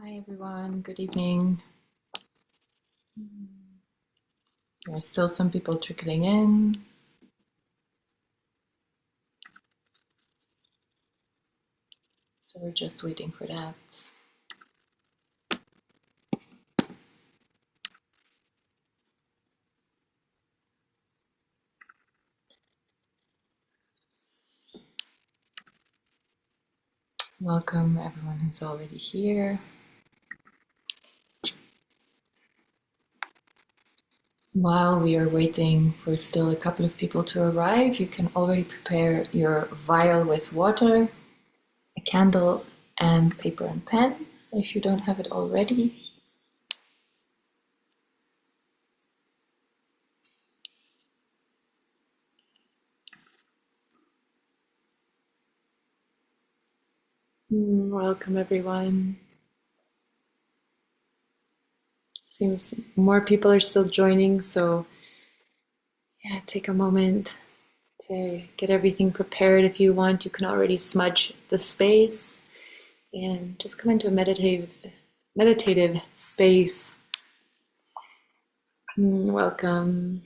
Hi everyone, good evening. There are still some people trickling in. So we're just waiting for that. Welcome everyone who's already here. While we are waiting for still a couple of people to arrive, you can already prepare your vial with water, a candle, and paper and pen if you don't have it already. Welcome everyone. Seems more people are still joining, so yeah, take a moment to get everything prepared. If you want, you can already smudge the space and just come into a meditative space. Welcome.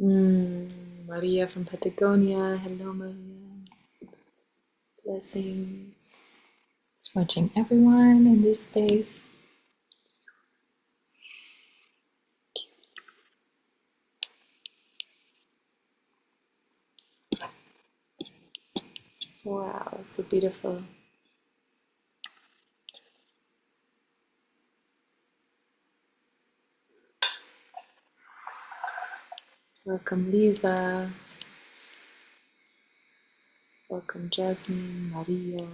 Maria from Patagonia. Hello, Maria. Blessings. Smudging everyone in this space. Wow, so beautiful. Welcome, Lisa. Welcome, Jasmine, Maria,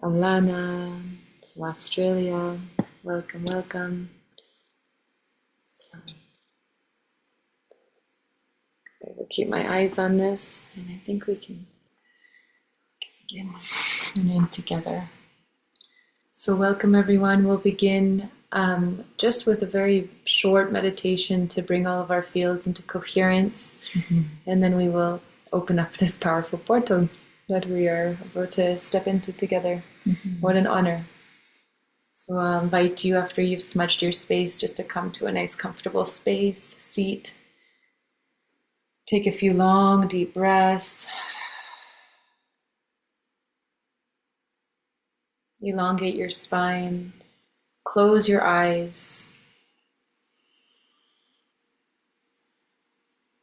Alana from Australia. Welcome, welcome. So, I will keep my eyes on this, and I think we can tune in together. So welcome everyone. We'll begin just with a very short meditation to bring all of our fields into coherence, and then we will open up this powerful portal that we are about to step into together. What an honor. So I'll invite you, after you've smudged your space, just to come to a nice comfortable space, seat. Take a few long, deep breaths. Elongate your spine. Close your eyes.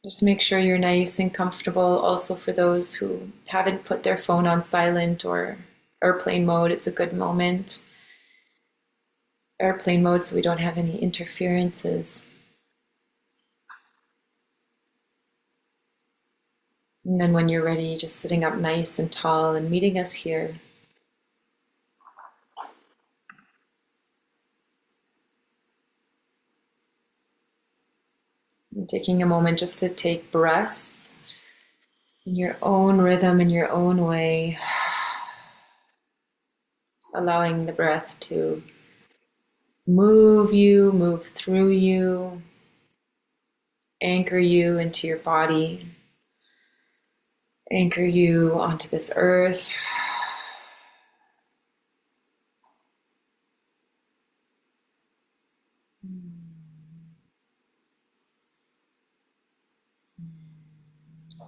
Just make sure you're nice and comfortable. Also, for those who haven't put their phone on silent or airplane mode, it's a good moment. Airplane mode so we don't have any interferences. And then when you're ready, just sitting up nice and tall and meeting us here. And taking a moment just to take breaths in your own rhythm, in your own way. Allowing the breath to move you, move through you, anchor you into your body, anchor you onto this earth.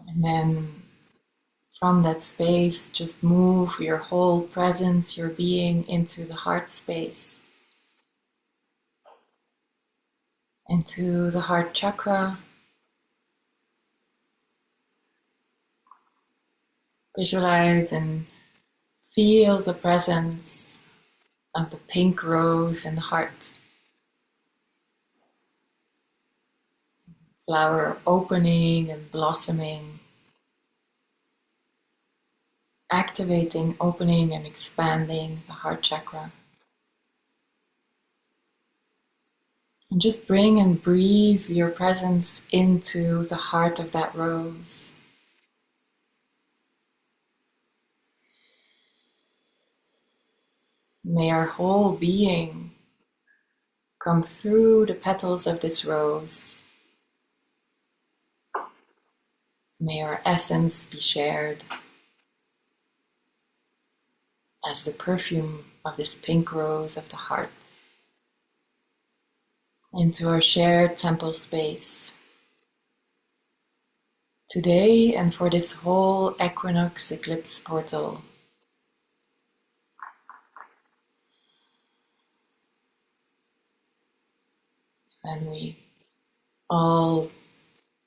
And then from that space, just move your whole presence, your being, into the heart space, into the heart chakra. Visualize and feel the presence of the pink rose in the heart. Flower opening and blossoming, activating, opening and expanding the heart chakra. And just bring and breathe your presence into the heart of that rose. May our whole being come through the petals of this rose. May our essence be shared as the perfume of this pink rose of the heart into our shared temple space today and for this whole equinox eclipse portal. And we all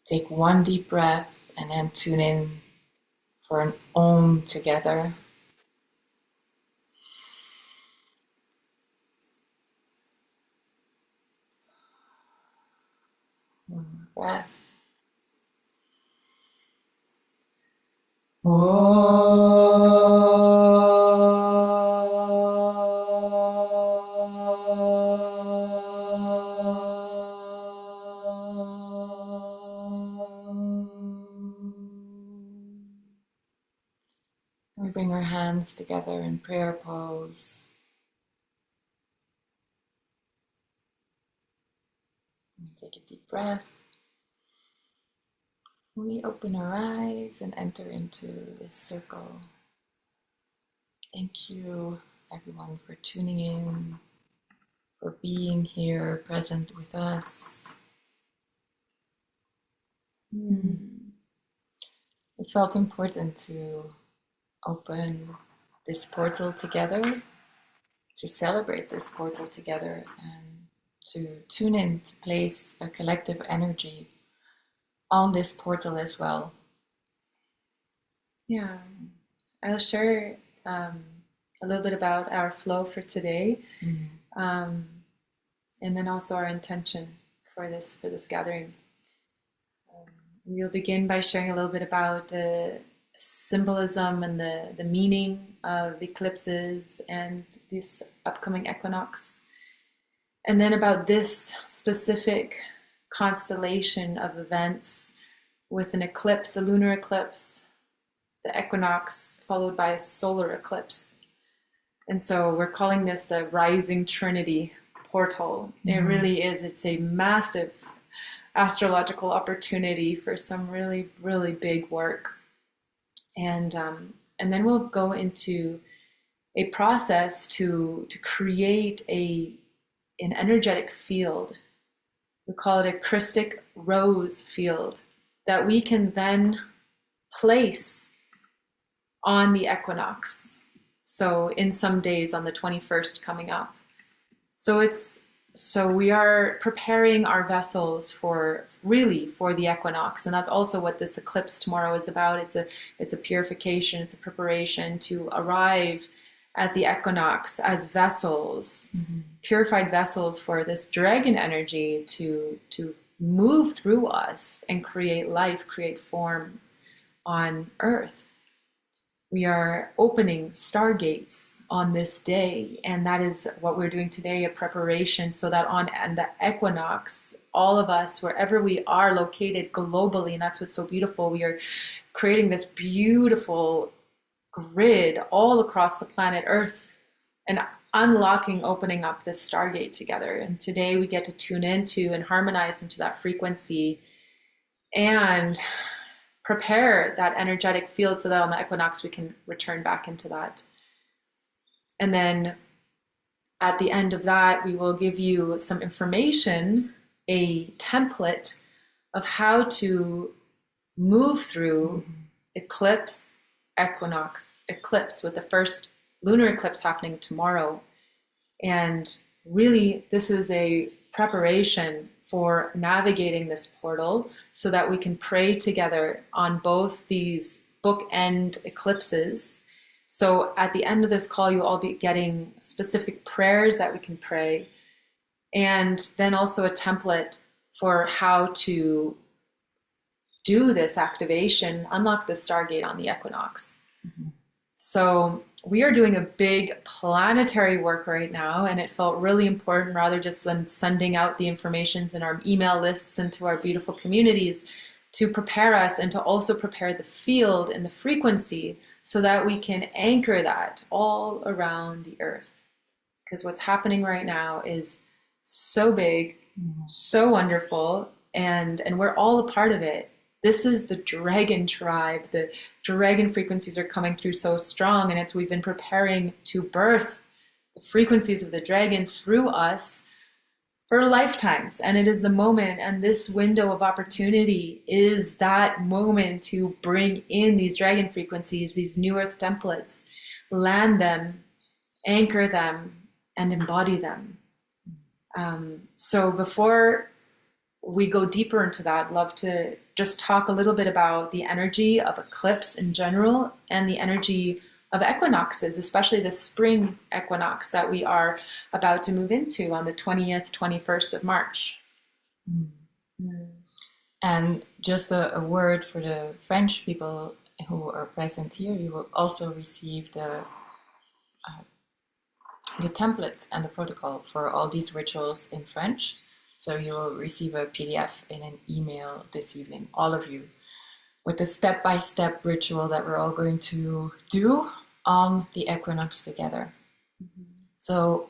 take one deep breath and then tune in for an Om together. One breath. We bring our hands together in prayer pose. We take a deep breath. We open our eyes and enter into this circle. Thank you, everyone, for tuning in, for being here, present with us. It felt important to open this portal together, to celebrate this portal together, and to tune in, to place a collective energy on this portal as well. Yeah, I'll share a little bit about our flow for today, and then also our intention for this gathering. We'll begin by sharing a little bit about the symbolism and the meaning of eclipses and this upcoming equinox, and then about this specific constellation of events with an eclipse, a lunar eclipse, the equinox, followed by a solar eclipse. And so we're calling this the Rising Trinity portal. It really is. It's a massive astrological opportunity for some really, really big work. And then we'll go into a process to create an energetic field. We call it a Christic rose field that we can then place on the equinox. So in some days, on the 21st coming up. So we are preparing our vessels for the equinox, and that's also what this eclipse tomorrow is about. It's a purification, it's a preparation to arrive at the equinox as vessels, purified vessels for this dragon energy to move through us and create life, create form on Earth. We are opening stargates on this day, and that is what we're doing today, a preparation so that on the equinox, all of us, wherever we are located globally, and that's what's so beautiful, we are creating this beautiful grid all across the planet Earth and unlocking, opening up this stargate together. And today we get to tune into and harmonize into that frequency and prepare that energetic field so that on the equinox we can return back into that. And then at the end of that, we will give you some information, a template of how to move through eclipse, equinox, eclipse, with the first lunar eclipse happening tomorrow. And really, this is a preparation for navigating this portal so that we can pray together on both these bookend eclipses. So at the end of this call, you'll all be getting specific prayers that we can pray, and then also a template for how to do this activation, unlock the stargate on the equinox. So we are doing a big planetary work right now, and it felt really important, rather just than sending out the informations in our email lists and to our beautiful communities, to prepare us and to also prepare the field and the frequency so that we can anchor that all around the earth. Because what's happening right now is so big, so wonderful, and we're all a part of it. This is the dragon tribe. The dragon frequencies are coming through so strong, and we've been preparing to birth the frequencies of the dragon through us for lifetimes. And it is the moment, and this window of opportunity is that moment to bring in these dragon frequencies, these new earth templates, land them, anchor them, and embody them. So before we go deeper into that, I'd love to just talk a little bit about the energy of eclipse in general and the energy of equinoxes, especially the spring equinox that we are about to move into on the 20th, 21st of March. And just a word for the French people who are present here, you will also receive the templates and the protocol for all these rituals in French. So you will receive a PDF in an email this evening, all of you, with the step-by-step ritual that we're all going to do on the equinox together. So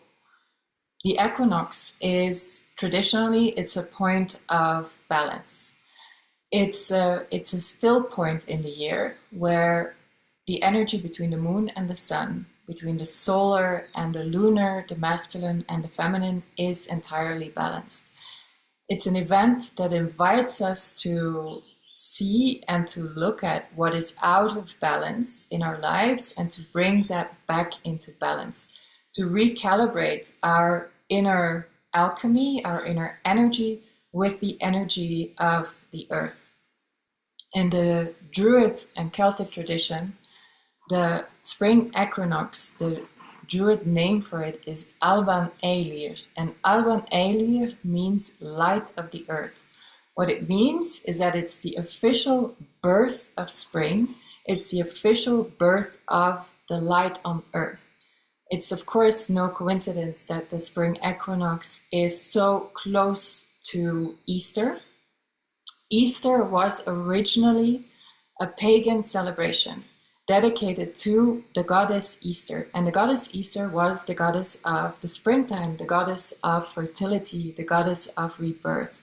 the equinox is traditionally, it's a point of balance. It's a still point in the year where the energy between the moon and the sun, between the solar and the lunar, the masculine and the feminine, is entirely balanced. It's an event that invites us to see and to look at what is out of balance in our lives and to bring that back into balance, to recalibrate our inner alchemy, our inner energy with the energy of the earth. In the Druid and Celtic tradition, the spring equinox, the Druid name for it is Alban Eilir, and Alban Eilir means light of the earth. What it means is that it's the official birth of spring, it's the official birth of the light on earth. It's of course no coincidence that the spring equinox is so close to Easter. Easter was originally a pagan celebration dedicated to the goddess Easter. And the goddess Easter was the goddess of the springtime, the goddess of fertility, the goddess of rebirth.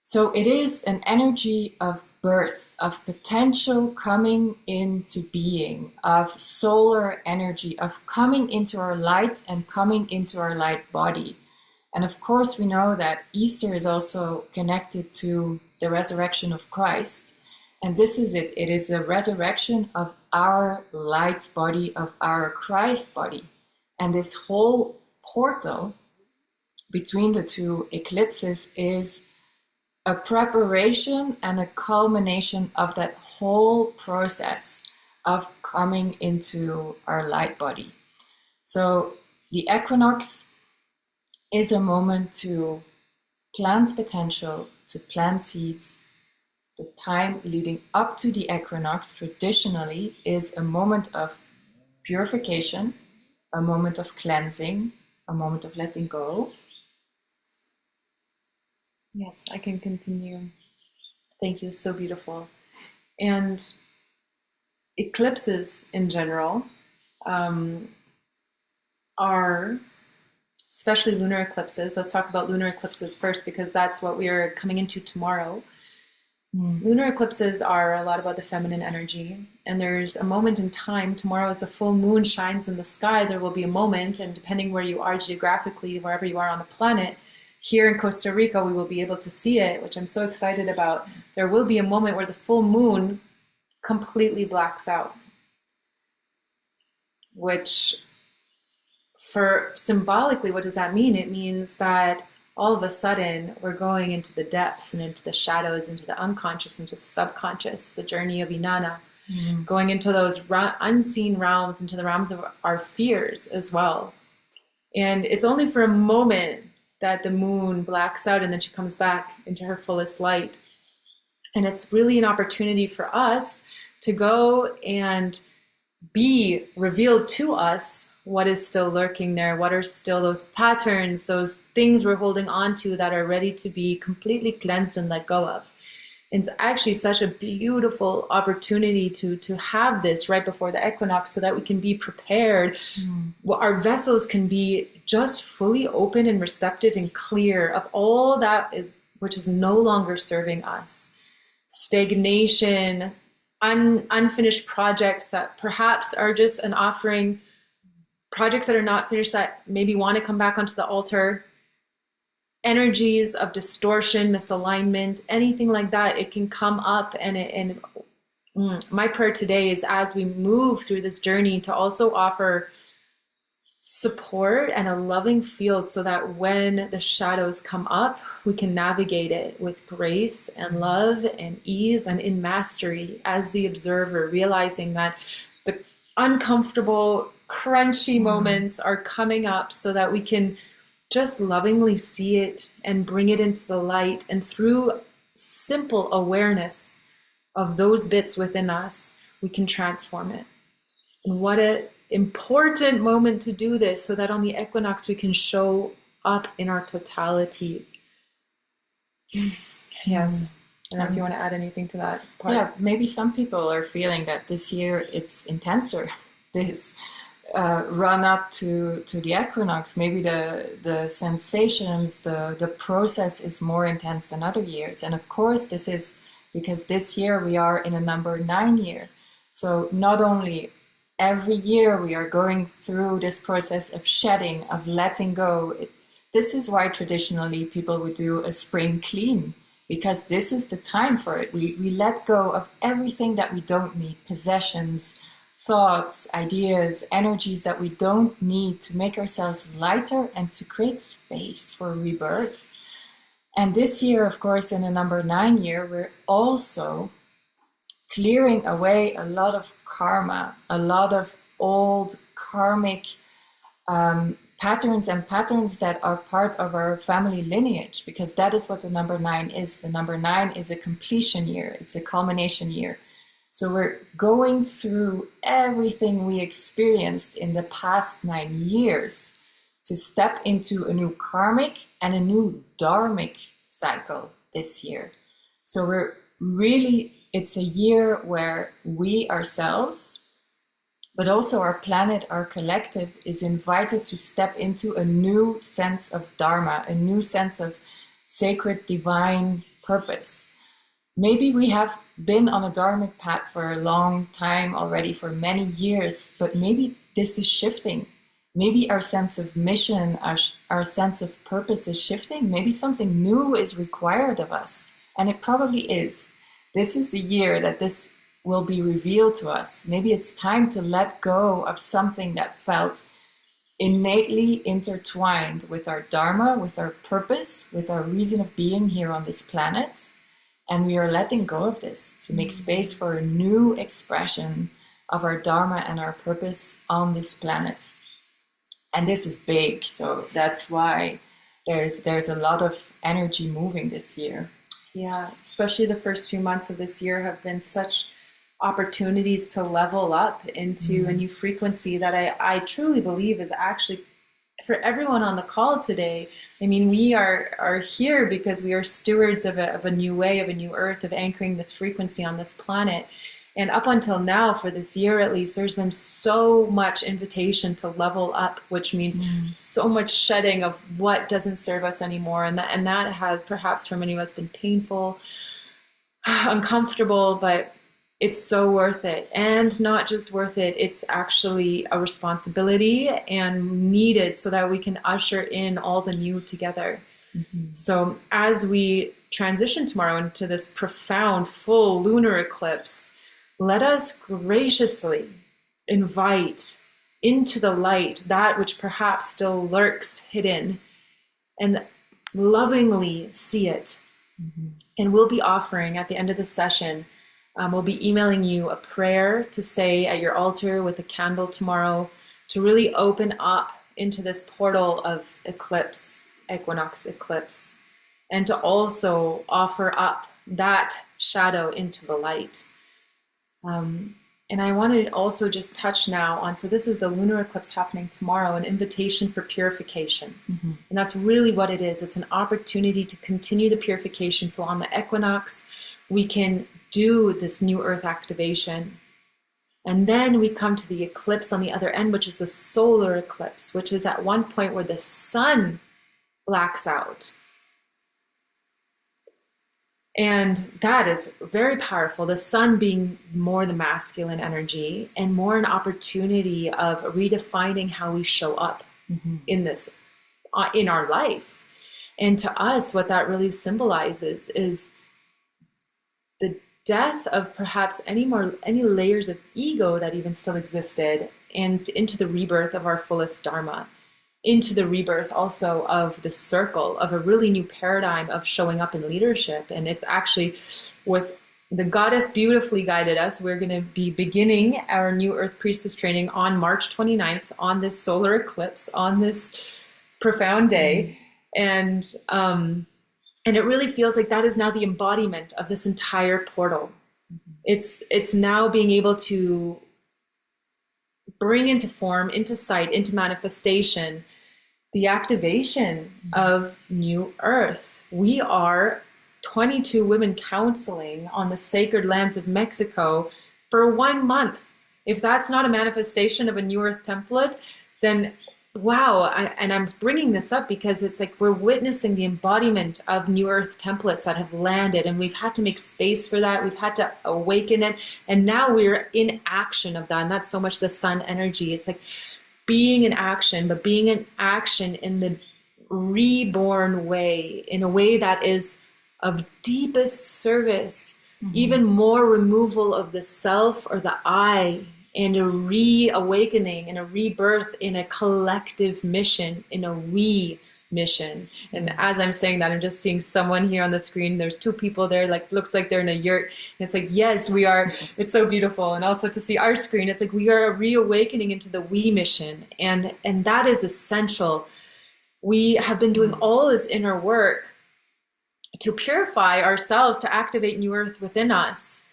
So it is an energy of birth, of potential coming into being, of solar energy, of coming into our light and coming into our light body. And of course, we know that Easter is also connected to the resurrection of Christ. And this is it. It is the resurrection of our light body, of our Christ body. And this whole portal between the two eclipses is a preparation and a culmination of that whole process of coming into our light body. So the equinox is a moment to plant potential, to plant seeds. The time leading up to the equinox traditionally is a moment of purification, a moment of cleansing, a moment of letting go. Yes, I can continue. Thank you, so beautiful. And eclipses in general are, especially lunar eclipses. Let's talk about lunar eclipses first, because that's what we are coming into tomorrow. Lunar eclipses are a lot about the feminine energy, and there's a moment in time. Tomorrow, as the full moon shines in the sky, there will be a moment, and depending where you are geographically, wherever you are on the planet, here in Costa Rica, we will be able to see it, which I'm so excited about. There will be a moment where the full moon completely blacks out, which, for symbolically, what does that mean? It means that all of a sudden we're going into the depths and into the shadows, into the unconscious, into the subconscious, the journey of Inanna, going into those unseen realms, into the realms of our fears as well. And it's only for a moment that the moon blacks out, and then she comes back into her fullest light. And it's really an opportunity for us to go and be revealed to us what is still lurking there, what are still those patterns, those things we're holding on to that are ready to be completely cleansed and let go of. It's actually such a beautiful opportunity to have this right before the equinox so that we can be prepared. Our vessels can be just fully open and receptive and clear of all that is which is no longer serving us. Stagnation, unfinished projects that perhaps are just an offering, projects that are not finished that maybe want to come back onto the altar, energies of distortion, misalignment, anything like that, it can come up. And my prayer today is, as we move through this journey, to also offer support and a loving field so that when the shadows come up, we can navigate it with grace and love and ease and in mastery as the observer, realizing that the uncomfortable, crunchy moments are coming up so that we can just lovingly see it and bring it into the light. And through simple awareness of those bits within us, we can transform it. And what an important moment to do this, so that on the equinox we can show up in our totality. Yes. I don't know if you want to add anything to that part. Yeah, maybe some people are feeling that this year it's intenser. This run up to the equinox, maybe the sensations, the process is more intense than other years. And of course, this is because this year we are in a number 9 year. So not only every year we are going through this process of shedding, of letting go. This is why traditionally people would do a spring clean, because this is the time for it. We let go of everything that we don't need, possessions, thoughts, ideas, energies that we don't need, to make ourselves lighter and to create space for rebirth. And this year, of course, in the number 9 year, we're also clearing away a lot of karma, a lot of old karmic patterns and patterns that are part of our family lineage, because that is what the number 9 is. The number 9 is a completion year. It's a culmination year. So we're going through everything we experienced in the past 9 years to step into a new karmic and a new dharmic cycle this year. So we're really, it's a year where we ourselves, but also our planet, our collective, is invited to step into a new sense of dharma, a new sense of sacred divine purpose. Maybe we have been on a dharmic path for a long time already, for many years, but maybe this is shifting. Maybe our sense of mission, our sense of purpose is shifting. Maybe something new is required of us, and it probably is. This is the year that this will be revealed to us. Maybe it's time to let go of something that felt innately intertwined with our dharma, with our purpose, with our reason of being here on this planet. And we are letting go of this to make space for a new expression of our dharma and our purpose on this planet. And this is big, so that's why there's a lot of energy moving this year. Yeah, especially the first few months of this year have been such opportunities to level up into a new frequency that I truly believe is actually for everyone on the call today. I mean, we are here because we are stewards of a new way, of a new earth, of anchoring this frequency on this planet. And up until now, for this year at least, there's been so much invitation to level up, which means so much shedding of what doesn't serve us anymore. And that has perhaps for many of us been painful, uncomfortable, but it's so worth it. And not just worth it, it's actually a responsibility and needed so that we can usher in all the new together. So as we transition tomorrow into this profound full lunar eclipse, let us graciously invite into the light that which perhaps still lurks hidden, and lovingly see it. And we'll be offering at the end of the session, we'll be emailing you a prayer to say at your altar with a candle tomorrow, to really open up into this portal of eclipse, equinox eclipse, and to also offer up that shadow into the light. And I want to also just touch now on, so this is the lunar eclipse happening tomorrow, an invitation for purification. Mm-hmm. And that's really what it is. It's an opportunity to continue the purification. So on the equinox, we can do this new earth activation. And then we come to the eclipse on the other end, which is the solar eclipse, which is at one point where the sun blacks out. And that is very powerful. The sun being more the masculine energy and more an opportunity of redefining how we show up in this, in our life. And to us, what that really symbolizes is the death of perhaps any layers of ego that even still existed, and into the rebirth of our fullest dharma, into the rebirth also of the circle of a really new paradigm of showing up in leadership. And it's actually, with the goddess beautifully guided us, we're going to be beginning our new earth priestess training on March 29th, on this solar eclipse, on this profound day. And it really feels like that is now the embodiment of this entire portal. It's now being able to bring into form, into sight, into manifestation, the activation of new earth. We are 22 women counseling on the sacred lands of Mexico for 1 month. If that's not a manifestation of a new earth template, then wow. And I'm bringing this up because it's like we're witnessing the embodiment of new earth templates that have landed, and we've had to make space for that. We've had to awaken it. And now we're in action of that. And that's so much the sun energy. It's like being in action, but being in action in the reborn way, in a way that is of deepest service, even more removal of the self or the I, and a reawakening and a rebirth in a collective mission, in a we mission. And as I'm saying that, I'm just seeing someone here on the screen. There's 2 people there, like looks like they're in a yurt. And it's like, yes, we are. It's so beautiful. And also to see our screen, it's like we are reawakening into the we mission. And that is essential. We have been doing all this inner work to purify ourselves, to activate new earth within us.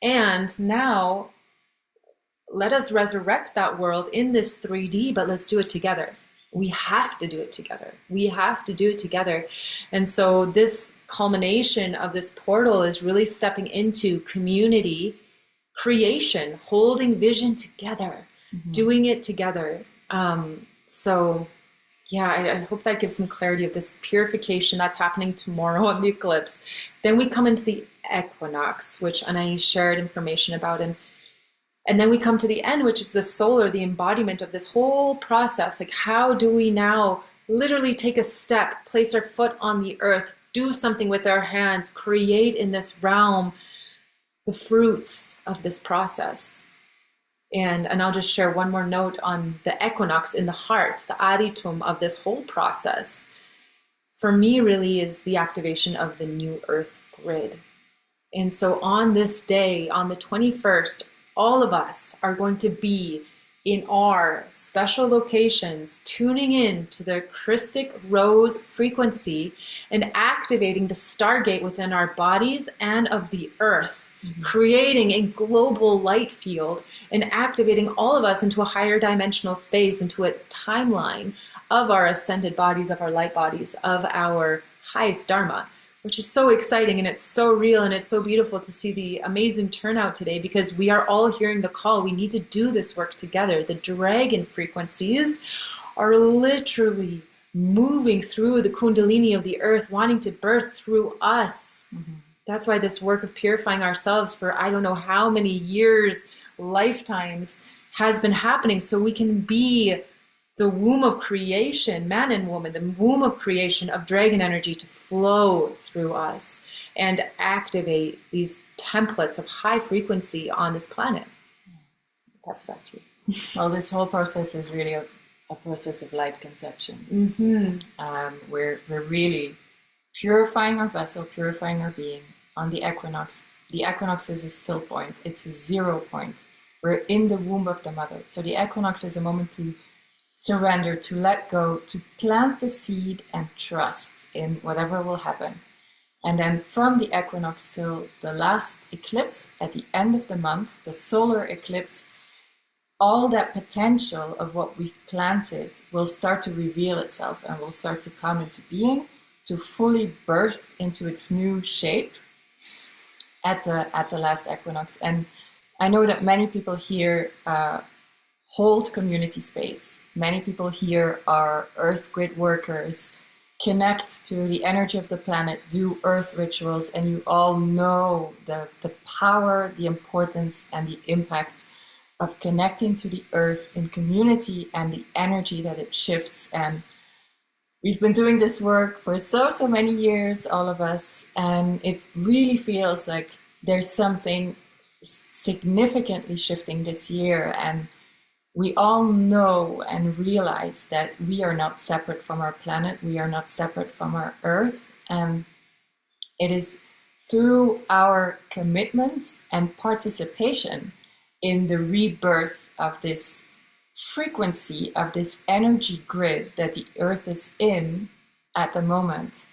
And now let us resurrect that world in this 3D, but let's do it together. We have to do it together. We have to do it together. And so this culmination of this portal is really stepping into community creation, holding vision together, doing it together. So yeah, I hope that gives some clarity of this purification that's happening tomorrow on the eclipse. Then we come into the equinox, which Anais shared information about, and then we come to the end, which is the solar, the embodiment of this whole process. Like, how do we now literally take a step, place our foot on the earth, do something with our hands, create in this realm the fruits of this process? And I'll just share one more note on the equinox in the heart, the aditum of this whole process. For me, really is the activation of the new earth grid. And so on this day, on the 21st, all of us are going to be in our special locations, tuning in to the Christic Rose frequency and activating the stargate within our bodies and of the earth, creating a global light field and activating all of us into a higher dimensional space, into a timeline of our ascended bodies, of our light bodies, of our highest dharma, which is so exciting, and it's so real, and it's so beautiful to see the amazing turnout today, because we are all hearing the call. We need to do this work together. The dragon frequencies are literally moving through the kundalini of the earth, wanting to birth through us. That's why this work of purifying ourselves for I don't know how many years, lifetimes, has been happening, so we can be the womb of creation, man and woman, the womb of creation of dragon energy to flow through us and activate these templates of high frequency on this planet. I'll pass it back to you. Well, this whole process is really a process of light conception. We're really purifying our vessel, purifying our being on the equinox. The equinox is a still point. It's a 0 point. We're in the womb of the mother. So the equinox is a moment to surrender, to let go, to plant the seed and trust in whatever will happen. And then from the equinox till the last eclipse at the end of the month, the solar eclipse, all that potential of what we've planted will start to reveal itself and will start to come into being, to fully birth into its new shape at the last equinox. And I know that many people here hold community space. Many people here are earth grid workers, connect to the energy of the planet, do earth rituals, and you all know the power, the importance, and the impact of connecting to the earth in community and the energy that it shifts. And we've been doing this work for so many years, all of us, and it really feels like there's something significantly shifting this year. And we all know and realize that we are not separate from our planet, we are not separate from our earth, and it is through our commitment and participation in the rebirth of this frequency, of this energy grid that the earth is in at the moment,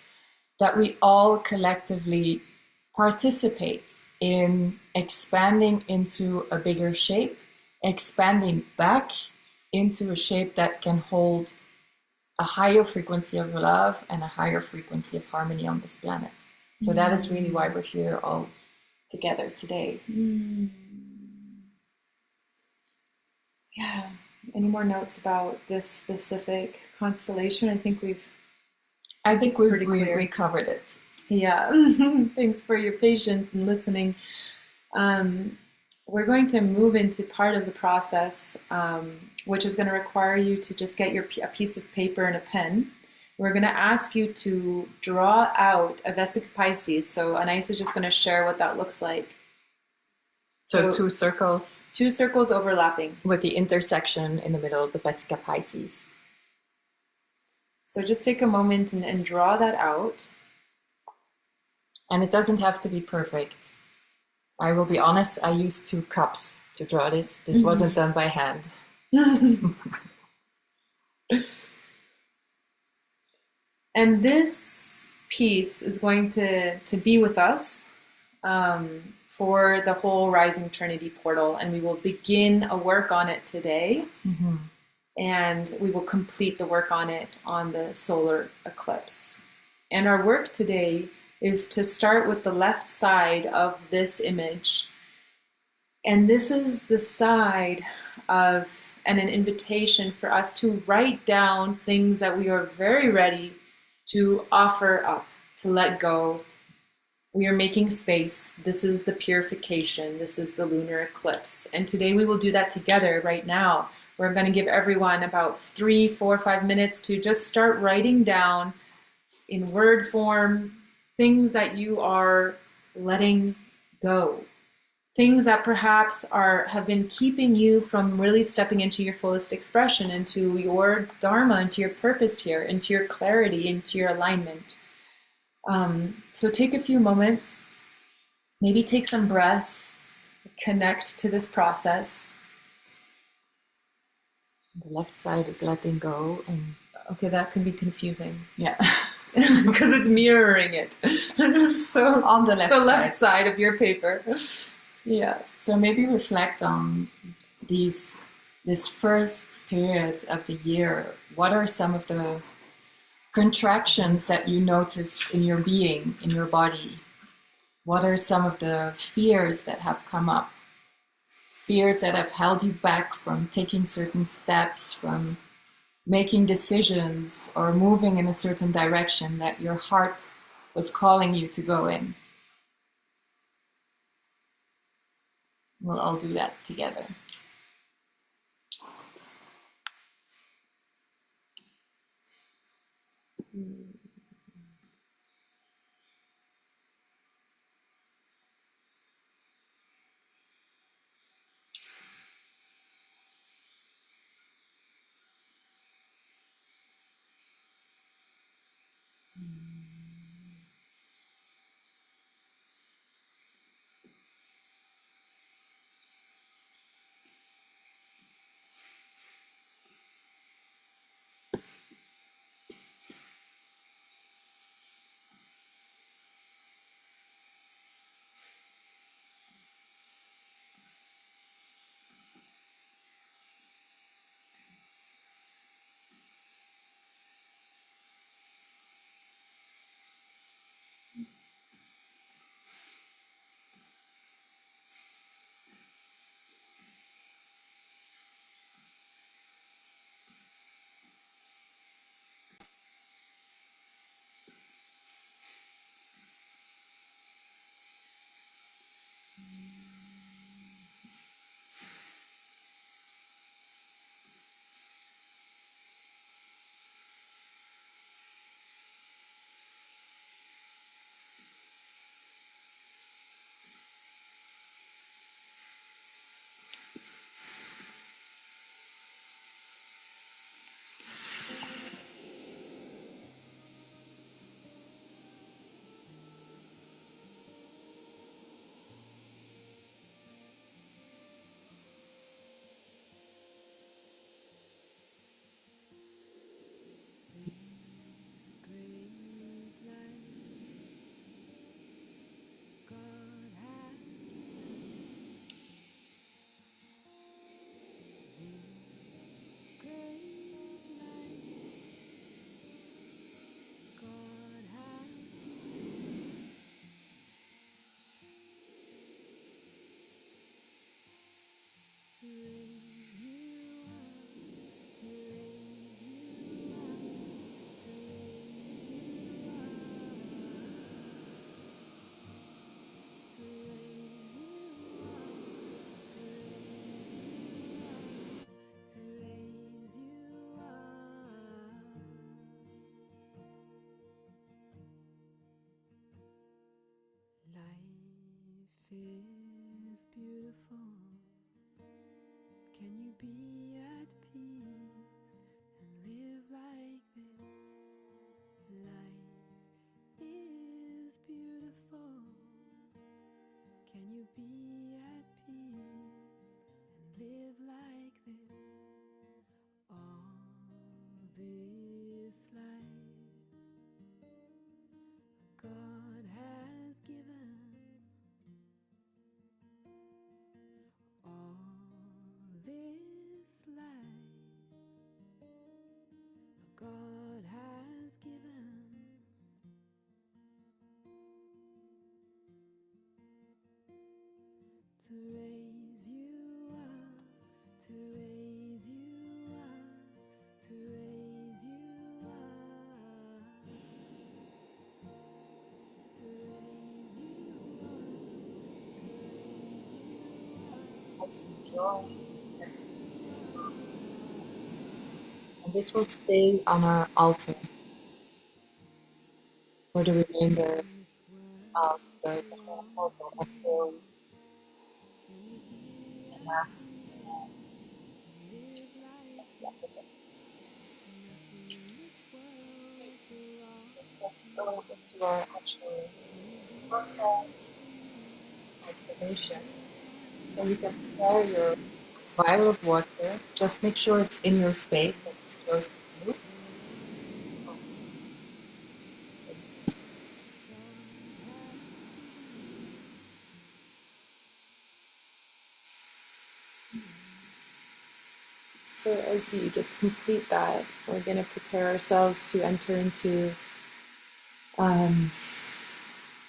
that we all collectively participate in expanding into a bigger shape, expanding back into a shape that can hold a higher frequency of love and a higher frequency of harmony on this planet. So that is really why we're here all together today. Yeah. Any more notes about this specific constellation? I think we covered it. Yeah. Thanks for your patience and listening. We're going to move into part of the process, which is going to require you to just get a piece of paper and a pen. We're going to ask you to draw out a Vesica Pisces. So Anais is just going to share what that looks like. So two circles. Two circles overlapping. With the intersection in the middle of the Vesica Pisces. So just take a moment and draw that out. And it doesn't have to be perfect. I will be honest, I used 2 cups to draw this. This wasn't done by hand. And this piece is going to be with us for the whole Rising Trinity portal. And we will begin a work on it today. And we will complete the work on it on the solar eclipse. And our work today is to start with the left side of this image. And this is the side of an invitation for us to write down things that we are very ready to offer up, to let go. We are making space. This is the purification. This is the lunar eclipse. And today we will do that together right now. We're going to give everyone about 3, 4, 5 minutes to just start writing down in word form things that you are letting go. Things that perhaps have been keeping you from really stepping into your fullest expression, into your dharma, into your purpose here, into your clarity, into your alignment. So take a few moments, maybe take some breaths, connect to this process. The left side is letting go. And okay, that can be confusing. Yeah. Because it's mirroring it. So on the left side of your paper. Yeah. So maybe reflect on this first period of the year. What are some of the contractions that you noticed in your being, in your body? What are some of the fears that have come up? Fears that have held you back from taking certain steps, from making decisions or moving in a certain direction that your heart was calling you to go in. We'll all do that together. is beautiful. Can you be at peace and live like this? Life is beautiful. Can you be at peace and live like this? All this life God has given. All this life God has given. To raise you up, to raise you up, to raise you up, to raise you up, to raise you up. This is joy. And this will stay on our altar for the remainder of the portal until the last let's start to go into our actual process activation. So you can prepare your vial of water. Just make sure it's in your space, that it's close to you. So as you just complete that, we're going to prepare ourselves to enter into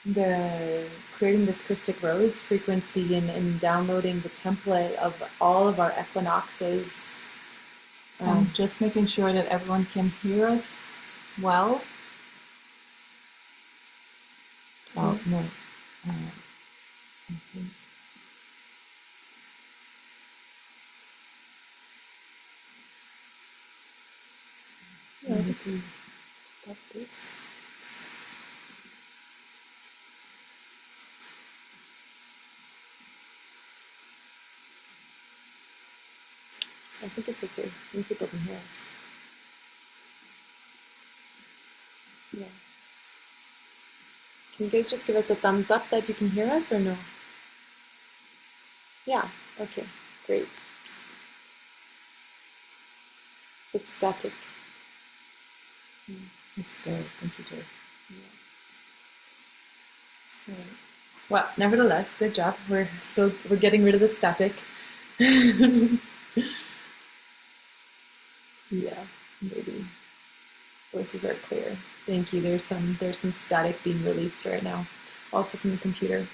the creating this Christic Rose frequency and downloading the template of all of our equinoxes. Just making sure that everyone can hear us well. Oh, no. I think. I need to stop this. I think it's okay. I think people can hear us. Yeah. Can you guys just give us a thumbs up that you can hear us or no? Yeah, okay, great. It's static. It's the computer. Yeah. Right. Well, nevertheless, good job. We're getting rid of the static. Yeah, maybe. Voices are clear. Thank you. There's some static being released right now, also from the computer.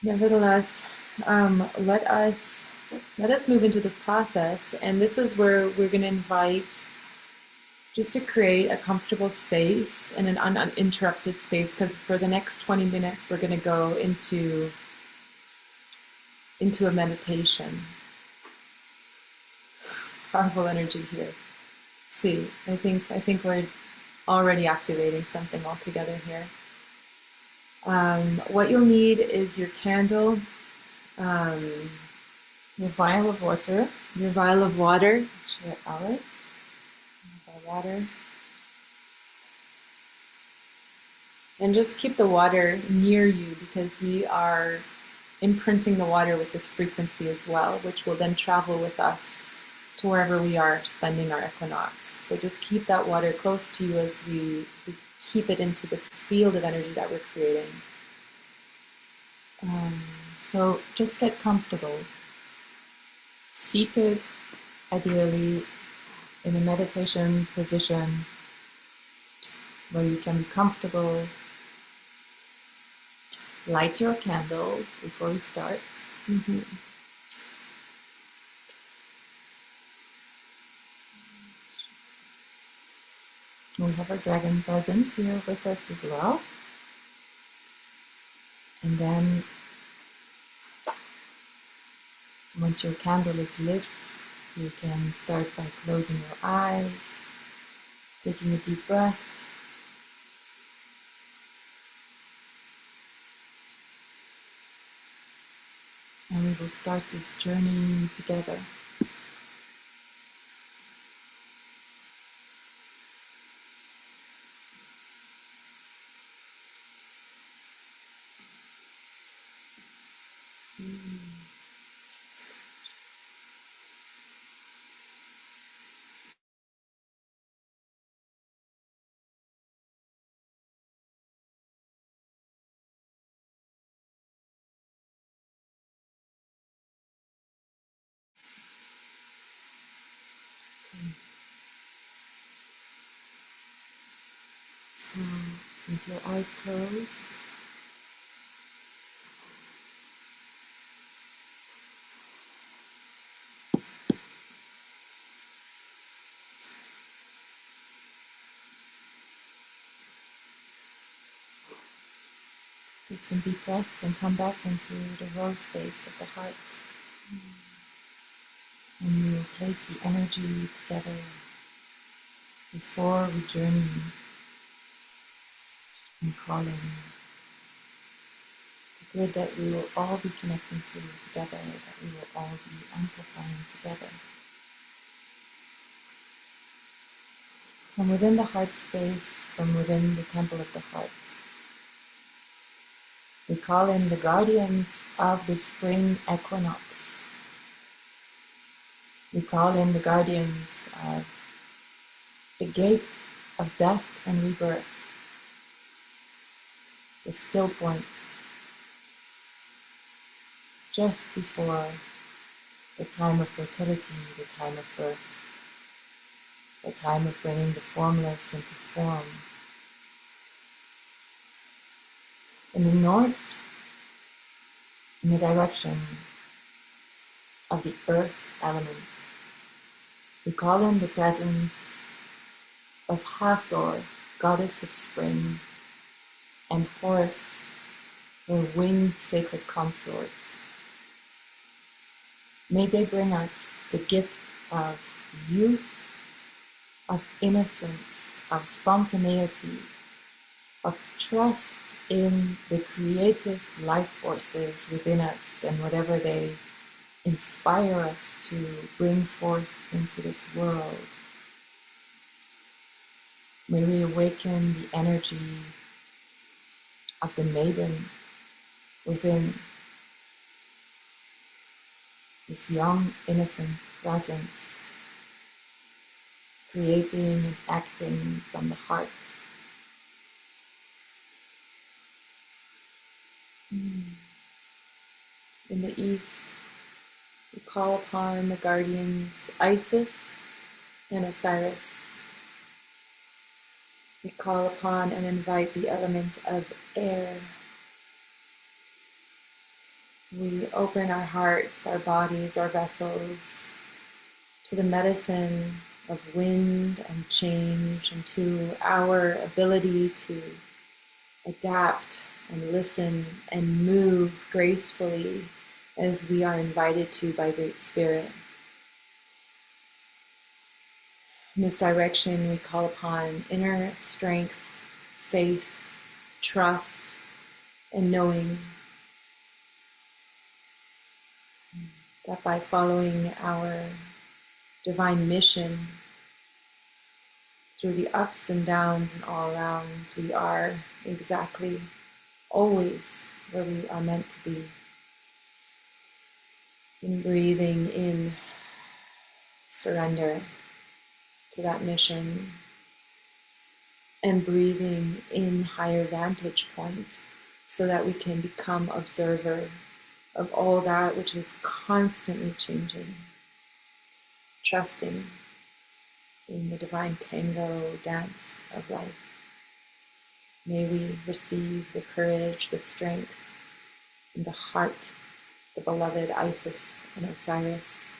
Nevertheless, let us move into this process, and this is where we're going to invite just to create a comfortable space and an uninterrupted space, because for the next 20 minutes we're going to go into a meditation. Powerful energy here. See, I think we're already activating something altogether here. What you'll need is your candle, your vial of water, share ours, water, and just keep the water near you, because we are imprinting the water with this frequency as well, which will then travel with us to wherever we are spending our equinox. So just keep that water close to you as we keep it into this field of energy that we're creating. So just get comfortable. Seated, ideally, in a meditation position where you can be comfortable. Light your candle before we start. We have our dragon present here with us as well. And then, once your candle is lit, you can start by closing your eyes, taking a deep breath, and we'll start this journey together. So, with your eyes closed, take some deep breaths and come back into the rose space of the heart. And you place the energy together before we journey and calling the grid that we will all be connecting to together, that we will all be amplifying together. From within the heart space, from within the temple of the heart, we call in the guardians of the spring equinox. We call in the guardians of the gate of death and rebirth, the still point, just before the time of fertility, the time of birth, the time of bringing the formless into form. In the north, in the direction of the earth element, we call in the presence of Hathor, goddess of spring, and Horus, her winged sacred consorts. May they bring us the gift of youth, of innocence, of spontaneity, of trust in the creative life forces within us and whatever they inspire us to bring forth into this world. May we awaken the energy of the maiden within, this young, innocent presence, creating and acting from the heart. In the east, we call upon the guardians Isis and Osiris. We call upon and invite the element of air. We open our hearts, our bodies, our vessels to the medicine of wind and change, and to our ability to adapt and listen and move gracefully as we are invited to by Great Spirit. In this direction, we call upon inner strength, faith, trust, and knowing that by following our divine mission through the ups and downs and all arounds, we are exactly always where we are meant to be. In breathing in surrender to that mission, and breathing in higher vantage point so that we can become observer of all that which is constantly changing, trusting in the divine tango dance of life. May we receive the courage, the strength, and the heart, the beloved Isis and Osiris.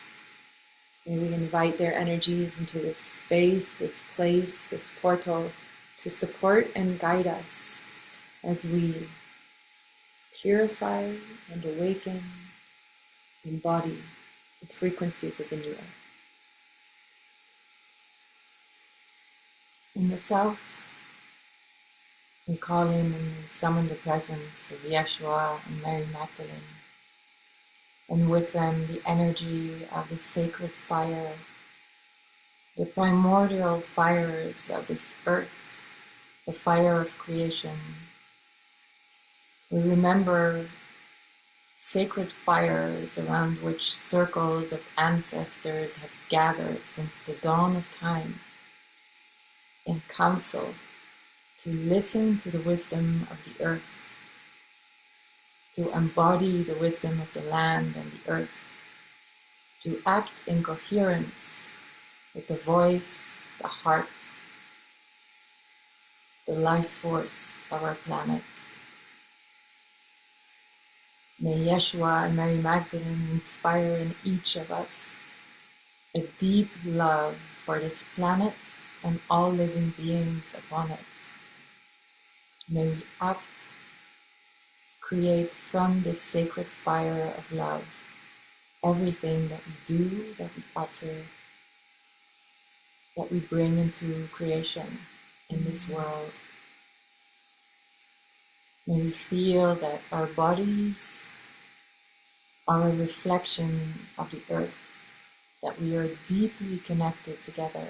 May we invite their energies into this space, this place, this portal to support and guide us as we purify and awaken, embody the frequencies of the new earth. In the south, we call in and summon the presence of Yeshua and Mary Magdalene and with them the energy of the sacred fire, the primordial fires of this earth, the fire of creation. We remember sacred fires around which circles of ancestors have gathered since the dawn of time in council to listen to the wisdom of the earth, to embody the wisdom of the land and the earth, to act in coherence with the voice, the heart, the life force of our planet. May Yeshua and Mary Magdalene inspire in each of us a deep love for this planet and all living beings upon it. May we act, create from this sacred fire of love everything that we do, that we utter, that we bring into creation in this world. May we feel that our bodies are a reflection of the earth, that we are deeply connected together,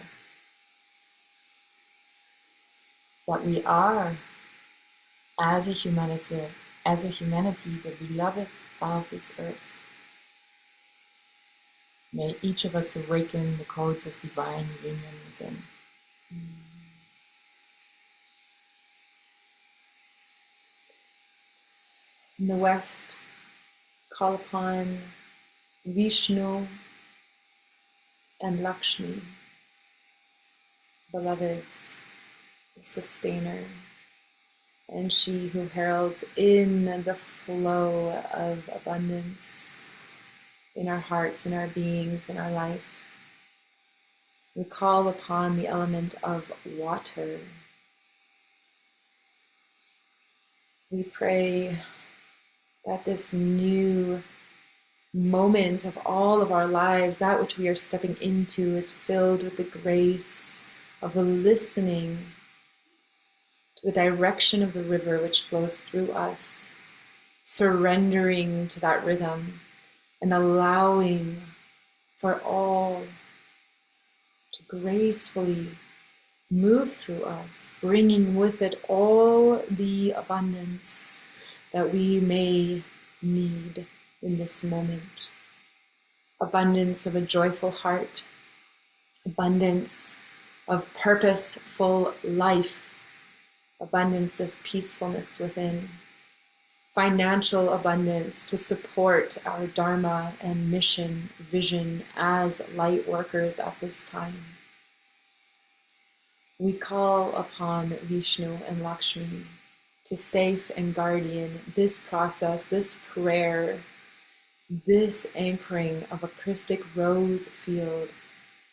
that we are, as a humanity, the beloved of this earth. May each of us awaken the codes of divine union within. In the West, call upon Vishnu and Lakshmi, beloveds, the sustainer, and she who heralds in the flow of abundance in our hearts, in our beings, in our life. We call upon the element of water. We pray that this new moment of all of our lives, that which we are stepping into, is filled with the grace of listening to the direction of the river which flows through us, surrendering to that rhythm and allowing for all to gracefully move through us, bringing with it all the abundance that we may need in this moment. Abundance of a joyful heart, abundance of purposeful life, abundance of peacefulness within, financial abundance to support our dharma and mission vision as light workers at this time. We call upon Vishnu and Lakshmi to safe and guardian this process, this prayer, this anchoring of a Christic rose field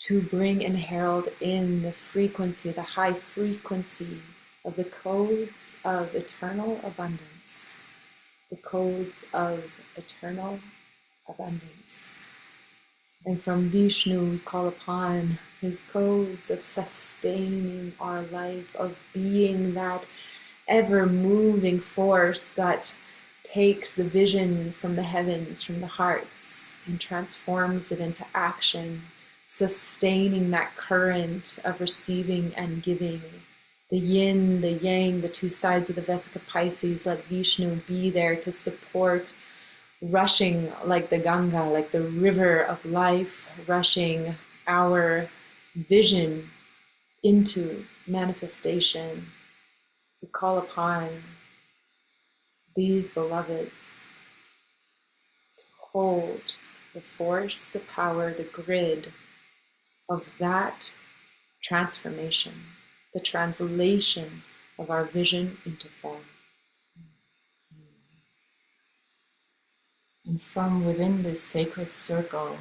to bring and herald in the frequency, the high frequency of the codes of eternal abundance, the codes of eternal abundance. And from Vishnu we call upon his codes of sustaining our life, of being that ever-moving force that takes the vision from the heavens, from the hearts, and transforms it into action, sustaining that current of receiving and giving. The yin, the yang, the two sides of the Vesica Pisces, let Vishnu be there to support, rushing like the Ganga, like the river of life, rushing our vision into manifestation. We call upon these beloveds to hold the force, the power, the grid of that transformation, the translation of our vision into form. And from within this sacred circle,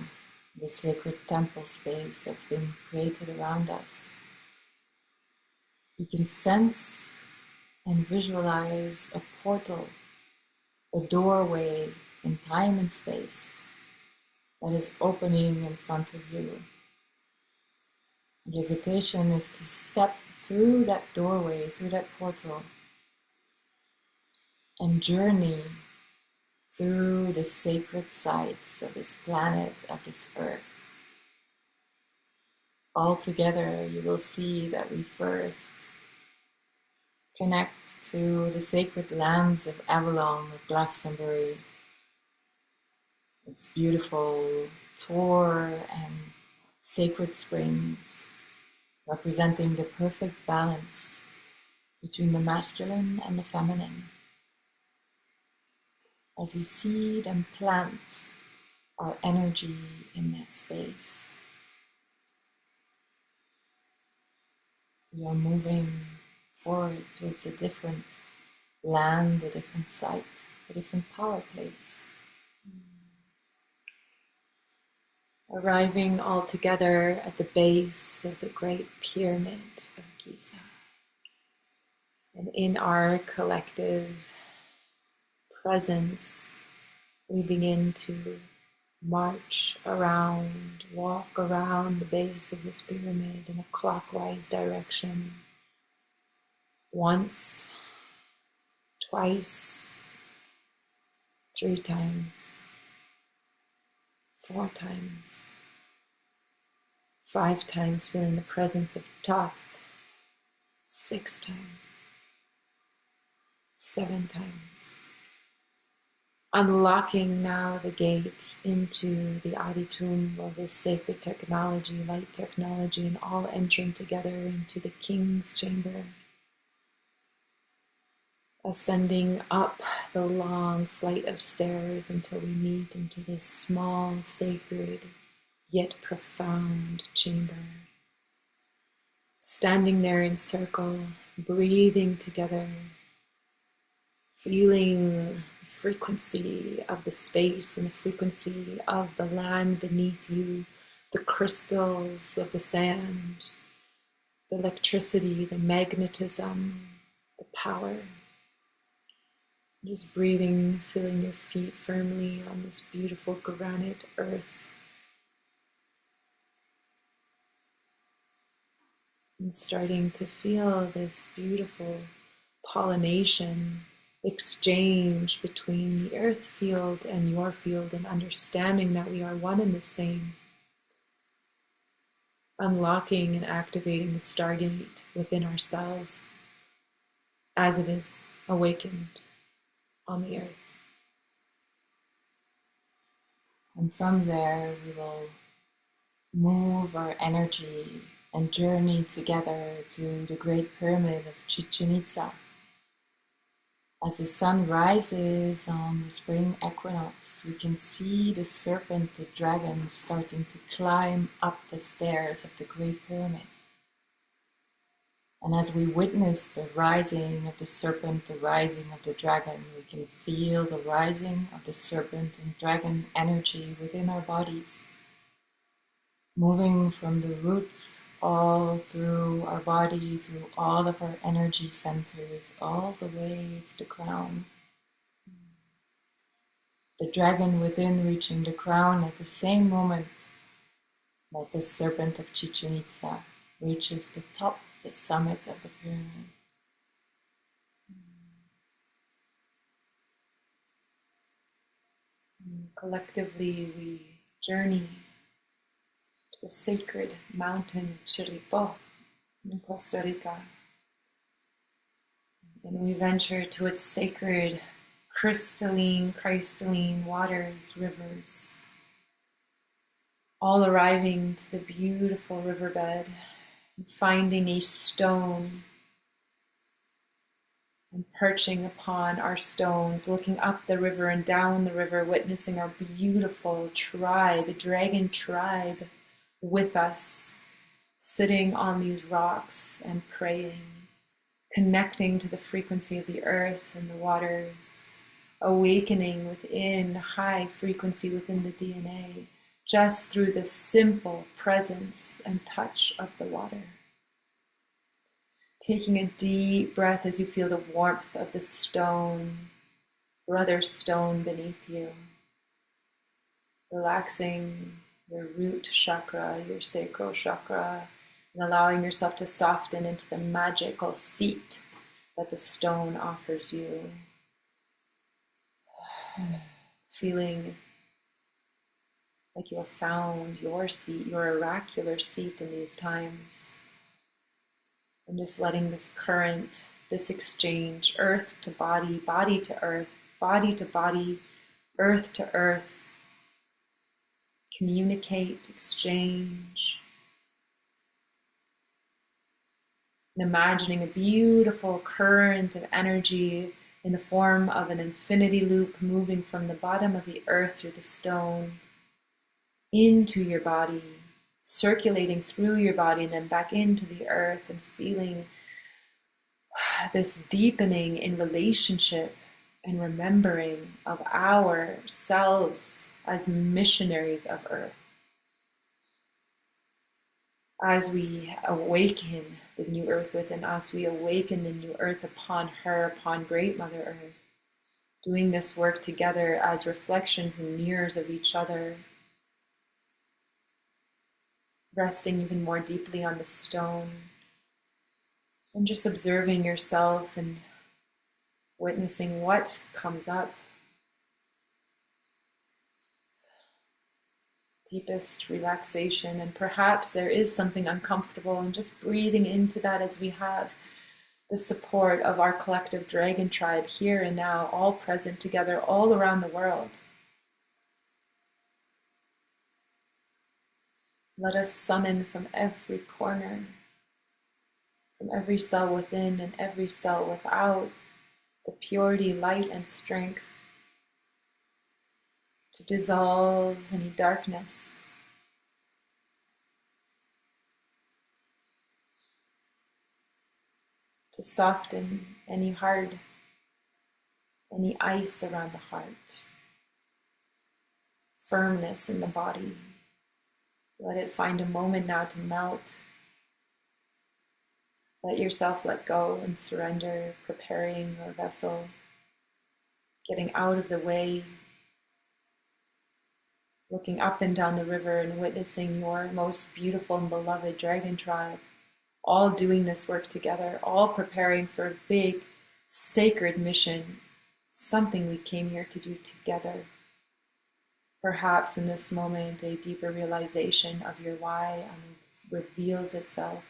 this sacred temple space that's been created around us, we can sense and visualize a portal, a doorway in time and space that is opening in front of you. The invitation is to step through that doorway, through that portal, and journey through the sacred sites of this planet, of this earth. All together, you will see that we first connect to the sacred lands of Avalon, of Glastonbury. Its beautiful Tor and sacred springs, representing the perfect balance between the masculine and the feminine. As we seed and plant our energy in that space, we are moving forward towards a different land, a different site, a different power place. Arriving all together at the base of the Great Pyramid of Giza. And in our collective presence, we begin to march around, walk around the base of this pyramid in a clockwise direction. Once, twice, 3 times, 4 times, 5 times, feeling the presence of Thoth, 6 times, 7 times. Unlocking now the gate into the Aditum of this sacred technology, light technology, and all entering together into the King's Chamber. Ascending up the long flight of stairs until we meet into this small, sacred, yet profound chamber. Standing there in circle, breathing together, feeling the frequency of the space and the frequency of the land beneath you, the crystals of the sand, the electricity, the magnetism, the power. Just breathing, feeling your feet firmly on this beautiful granite earth. And starting to feel this beautiful pollination exchange between the earth field and your field, and understanding that we are one and the same. Unlocking and activating the stargate within ourselves as it is awakened on the earth. And from there, we will move our energy and journey together to the Great Pyramid of Chichen Itza. As the sun rises on the spring equinox, we can see the serpent, the dragon, starting to climb up the stairs of the Great Pyramid. And as we witness the rising of the serpent, the rising of the dragon, we can feel the rising of the serpent and dragon energy within our bodies, moving from the roots all through our body, through all of our energy centers, all the way to the crown. The dragon within reaching the crown at the same moment that the serpent of Chichen Itza reaches the top, the summit of the pyramid. And collectively, we journey to the sacred mountain Chirripó in Costa Rica. And we venture to its sacred crystalline waters, rivers, all arriving to the beautiful riverbed, and finding a stone and perching upon our stones, looking up the river and down the river, witnessing our beautiful tribe, a dragon tribe with us, sitting on these rocks and praying, connecting to the frequency of the earth and the waters, awakening within high frequency within the DNA, just through the simple presence and touch of the water. Taking a deep breath as you feel the warmth of the stone, brother stone beneath you. Relaxing your root chakra, your sacral chakra, and allowing yourself to soften into the magical seat that the stone offers you. feeling like you have found your seat, your oracular seat in these times. And just letting this current, this exchange, earth to body, body to earth, body to body, earth to earth, communicate, exchange. And imagining a beautiful current of energy in the form of an infinity loop moving from the bottom of the earth through the stone into your body, circulating through your body and then back into the earth, and feeling this deepening in relationship and remembering of ourselves as missionaries of earth. As we awaken the new earth within us, we awaken the new earth upon her, upon Great Mother Earth, doing this work together as reflections and mirrors of each other, resting even more deeply on the stone, and just observing yourself and witnessing what comes up. Deepest relaxation, and perhaps there is something uncomfortable, and just breathing into that as we have the support of our collective dragon tribe here and now, all present together all around the world. Let us summon from every corner, from every cell within and every cell without, the purity, light, and strength to dissolve any darkness, to soften any hard, any ice around the heart, firmness in the body. Let it find a moment now to melt. Let yourself let go and surrender, preparing your vessel, getting out of the way, looking up and down the river and witnessing your most beautiful and beloved dragon tribe, all doing this work together, all preparing for a big, sacred mission, something we came here to do together. Perhaps in this moment, a deeper realization of your why reveals itself.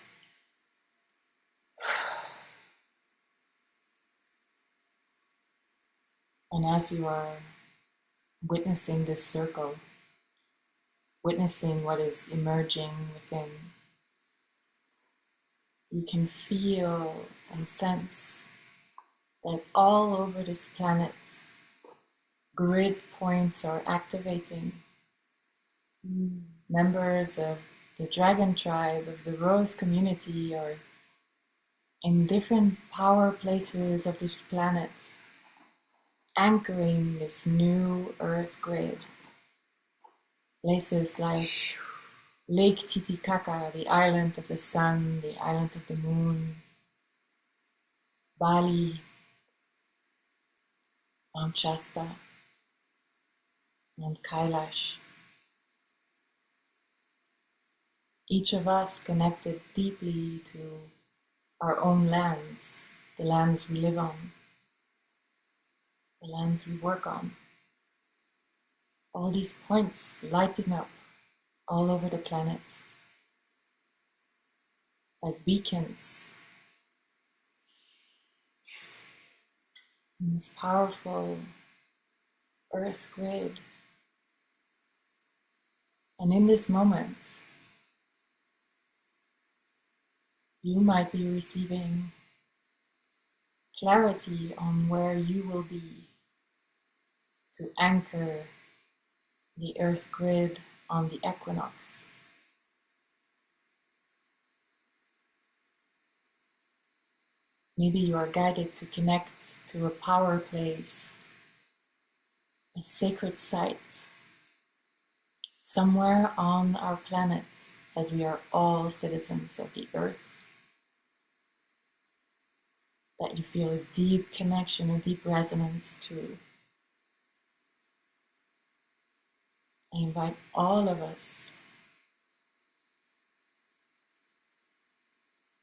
And as you are witnessing this circle, witnessing what is emerging within, you can feel and sense that all over this planet, grid points are activating. Members of the dragon tribe, of the rose community, are in different power places of this planet, anchoring this new earth grid. Places like Lake Titicaca, the island of the sun, the island of the moon, Bali, Mount Shasta, Mount Kailash. Each of us connected deeply to our own lands, the lands we live on, the lands we work on. All these points lighting up all over the planet, like beacons in this powerful earth grid. And in this moment, you might be receiving clarity on where you will be to anchor the earth grid on the equinox. Maybe you are guided to connect to a power place, a sacred site, somewhere on our planet, as we are all citizens of the earth. That you feel a deep connection, a deep resonance to. I invite all of us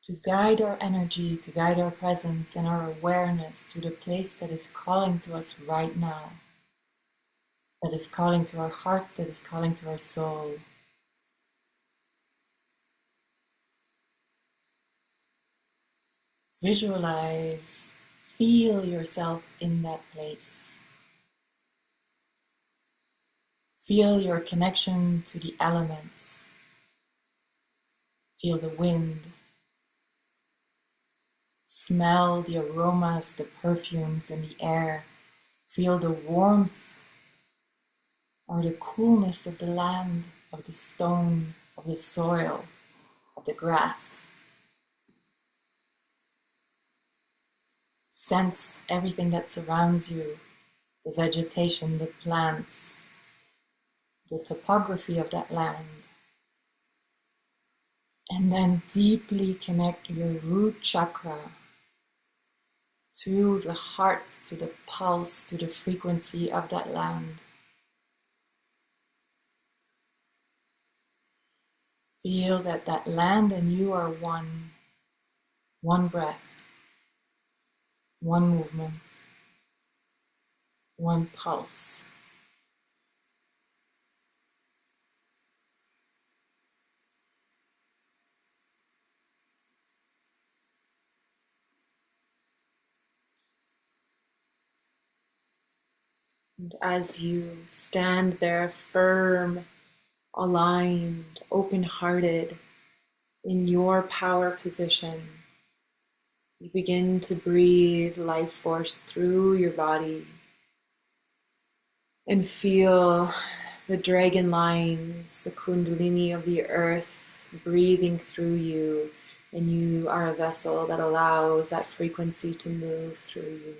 to guide our energy, to guide our presence and our awareness to the place that is calling to us right now. that is calling to our heart, that is calling to our soul. Visualize, feel yourself in that place. Feel your connection to the elements. Feel the wind. Smell the aromas, the perfumes in the air. Feel the warmth or the coolness of the land, of the stone, of the soil, of the grass. Sense everything that surrounds you, the vegetation, the plants, the topography of that land. And then deeply connect your root chakra to the heart, to the pulse, to the frequency of that land. Feel that that land and you are one breath, one movement, one pulse. And as you stand there firm, aligned, open-hearted in your power position, you begin to breathe life force through your body and feel the dragon lines, the kundalini of the earth breathing through you, and you are a vessel that allows that frequency to move through you.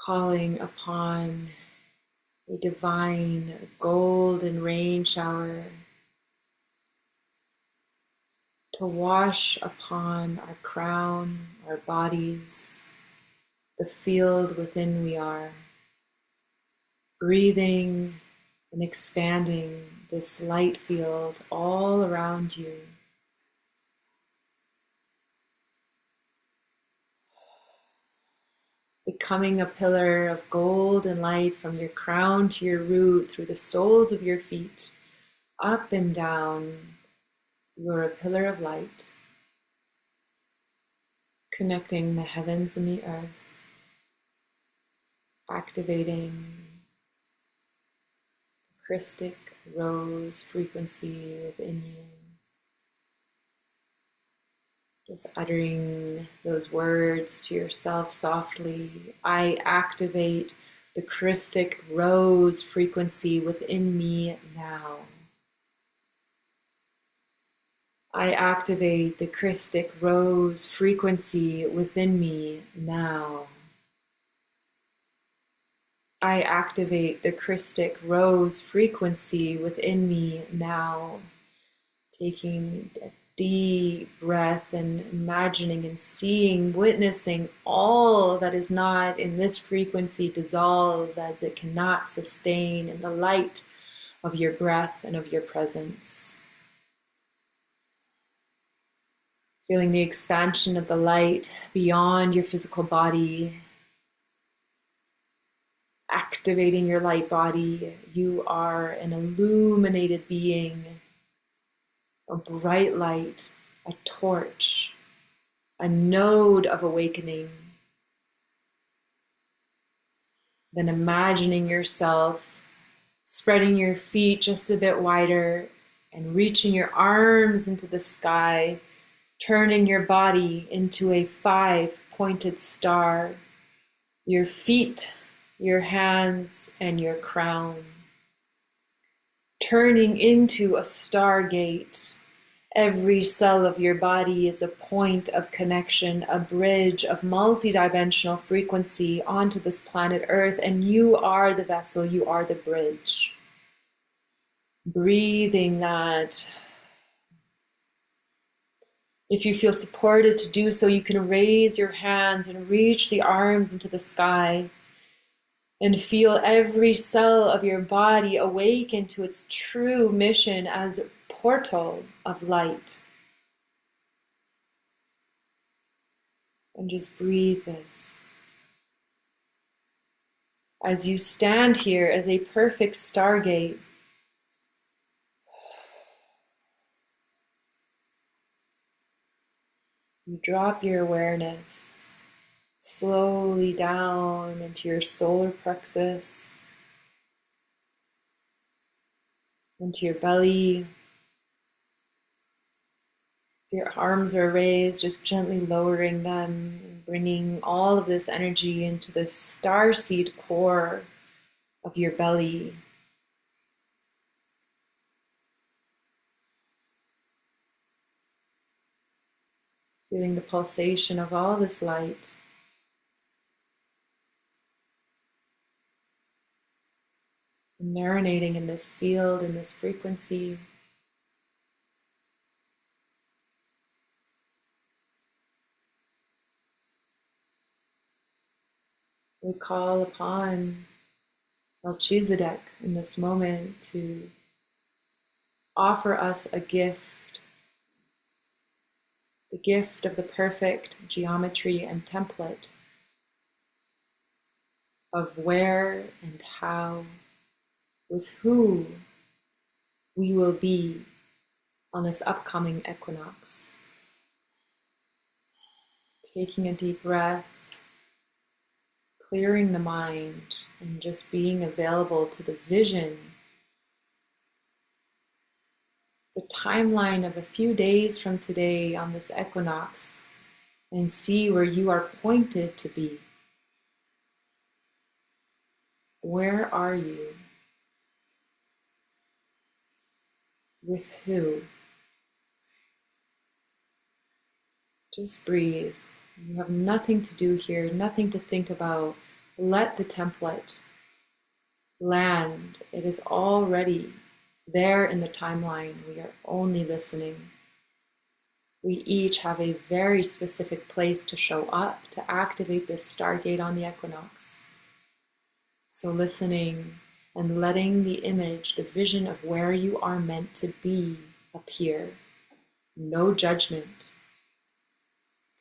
Calling upon a divine golden rain shower to wash upon our crown, our bodies, the field within we are, breathing and expanding this light field all around you. Becoming a pillar of gold and light from your crown to your root, through the soles of your feet, up and down. You're a pillar of light, connecting the heavens and the earth, activating the Christic rose frequency within you. Just uttering those words to yourself softly. I activate the Christic rose frequency within me now. I activate the Christic rose frequency within me now. I activate the Christic rose frequency within me now. Taking a deep breath and imagining and seeing, witnessing all that is not in this frequency dissolve as it cannot sustain in the light of your breath and of your presence. Feeling the expansion of the light beyond your physical body, activating your light body. You are an illuminated being, a bright light, a torch, a node of awakening. Then imagining yourself spreading your feet just a bit wider and reaching your arms into the sky, turning your body into a 5-pointed star, your feet, your hands, and your crown, turning into a stargate. Every cell of your body is a point of connection, a bridge of multidimensional frequency onto this planet Earth, and you are the vessel, you are the bridge. Breathing that. If you feel supported to do so, you can raise your hands and reach the arms into the sky and feel every cell of your body awaken to its true mission as a portal of light. And just breathe this. As you stand here as a perfect stargate, you drop your awareness slowly down into your solar plexus, into your belly. If your arms are raised, just gently lowering them, and bringing all of this energy into the starseed core of your belly. Feeling the pulsation of all this light. Marinating in this field, in this frequency. We call upon Melchizedek in this moment to offer us a gift, the gift of the perfect geometry and template of where and how, with who we will be on this upcoming equinox. Taking a deep breath, clearing the mind, and just being available to the vision, the timeline of a few days from today on this equinox, and see where you are pointed to be. Where are you? With who? Just breathe. You have nothing to do here, nothing to think about. Let the template land. It is already there in the timeline. We are only listening. We each have a very specific place to show up, to activate this stargate on the equinox. So listening and letting the image, the vision of where you are meant to be appear. No judgment.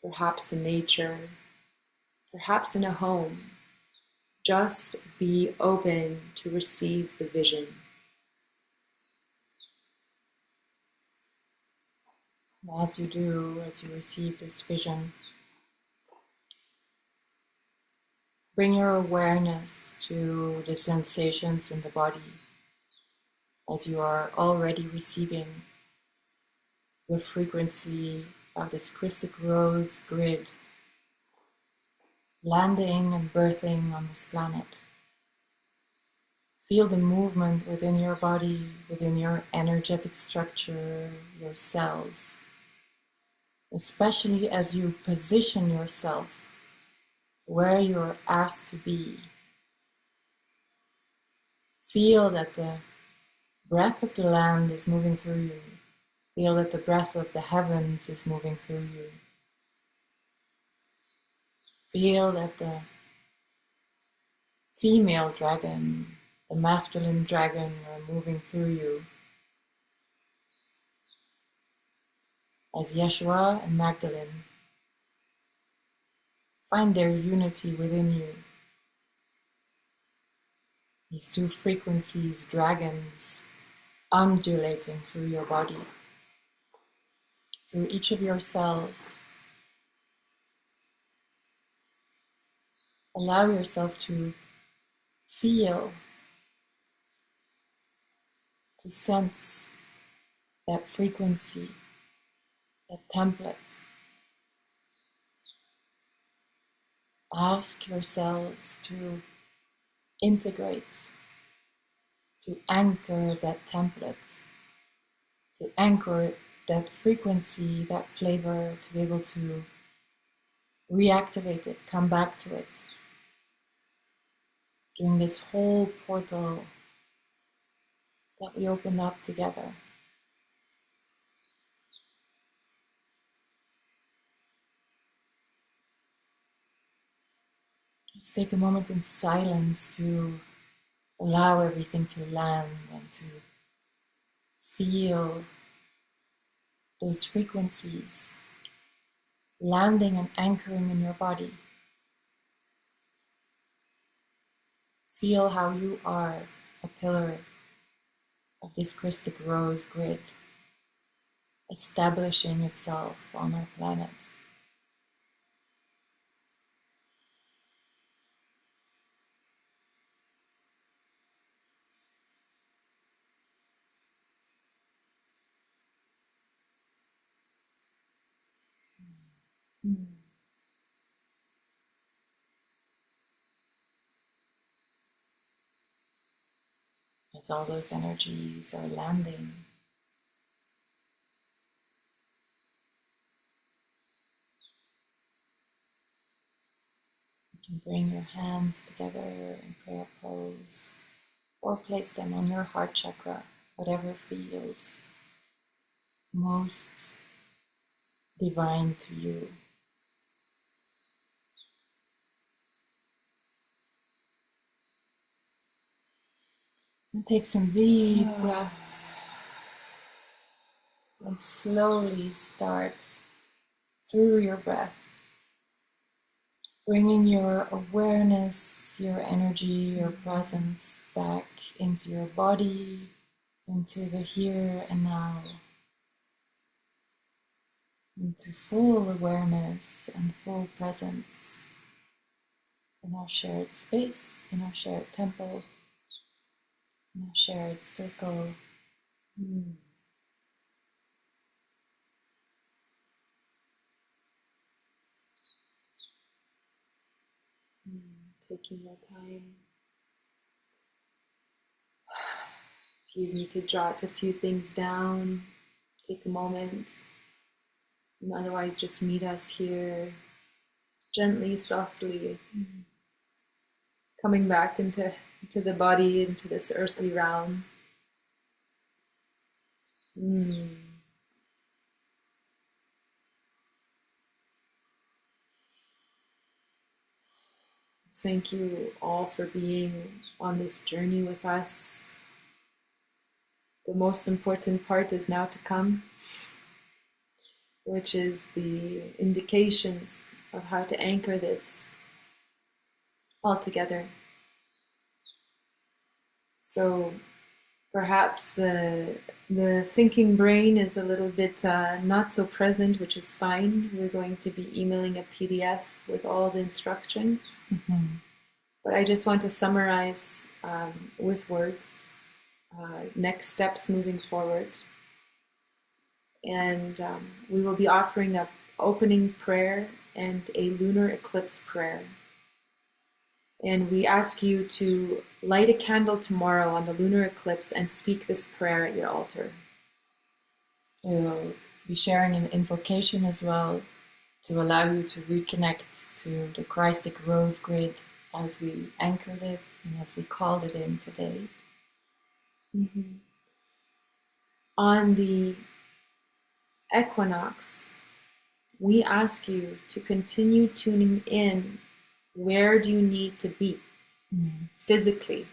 Perhaps in nature, perhaps in a home. Just be open to receive the vision. As you do, as you receive this vision, bring your awareness to the sensations in the body as you are already receiving the frequency of this crystal rose grid landing and birthing on this planet. Feel the movement within your body, within your energetic structure, your cells, especially as you position yourself where you're asked to be. Feel that the breath of the land is moving through you. Feel that the breath of the heavens is moving through you. Feel that the female dragon, the masculine dragon are moving through you. As Yeshua and Magdalene find their unity within you. These two frequencies, dragons, undulating through your body, through each of your cells. Allow yourself to feel, to sense that frequency, that template. Ask yourselves to integrate, to anchor that template, to anchor that frequency, that flavor, to be able to reactivate it, come back to it. During this whole portal that we opened up together. Just take a moment in silence to allow everything to land and to feel those frequencies landing and anchoring in your body. Feel how you are a pillar of this crystal rose grid, establishing itself on our planet. As all those energies are landing, you can bring your hands together in prayer pose or place them on your heart chakra, whatever feels most divine to you. And take some deep breaths and slowly start through your breath, bringing your awareness, your energy, your presence back into your body, into the here and now, into full awareness and full presence in our shared space, in our shared temple, in our shared circle. Taking your time. If you need to jot a few things down, take a moment. And otherwise, just meet us here, gently, softly, coming back into the body, into this earthly realm. Thank you all for being on this journey with us. The most important part is now to come, which is the indications of how to anchor this all together. So perhaps the thinking brain is a little bit not so present, which is fine. We're going to be emailing a PDF with all the instructions. But I just want to summarize with words next steps moving forward. And we will be offering up opening prayer and a lunar eclipse prayer. And we ask you to light a candle tomorrow on the lunar eclipse and speak this prayer at your altar. We'll be sharing an invocation as well to allow you to reconnect to the Christic Rose Grid as we anchored it and as we called it in today. On the equinox, we ask you to continue tuning in. Where do you need to be physically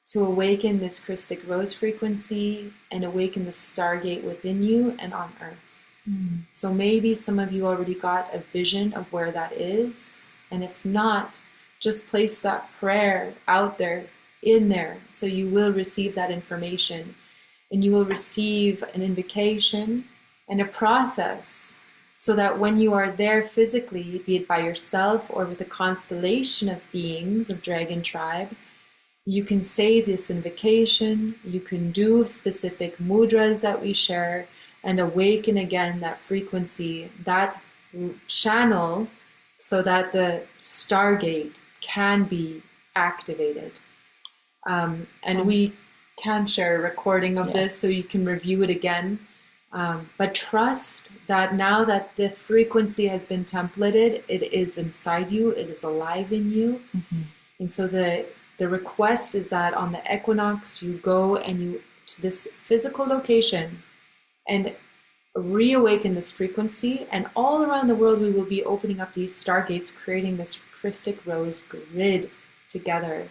to awaken this Christic Rose frequency and awaken the stargate within you and on Earth? So maybe some of you already got a vision of where that is, and if not, just place that prayer out there, in there, so you will receive that information, and you will receive an invocation and a process, so that when you are there physically, be it by yourself or with a constellation of beings of Dragon Tribe, you can say this invocation, you can do specific mudras that we share, and awaken again that frequency, that channel, so that the Stargate can be activated. And we can share a recording of this so you can review it again. But trust that now that the frequency has been templated, it is inside you, it is alive in you. And so the request is that on the equinox, you go and you to this physical location and reawaken this frequency. And all around the world, we will be opening up these stargates, creating this Christic Rose grid together.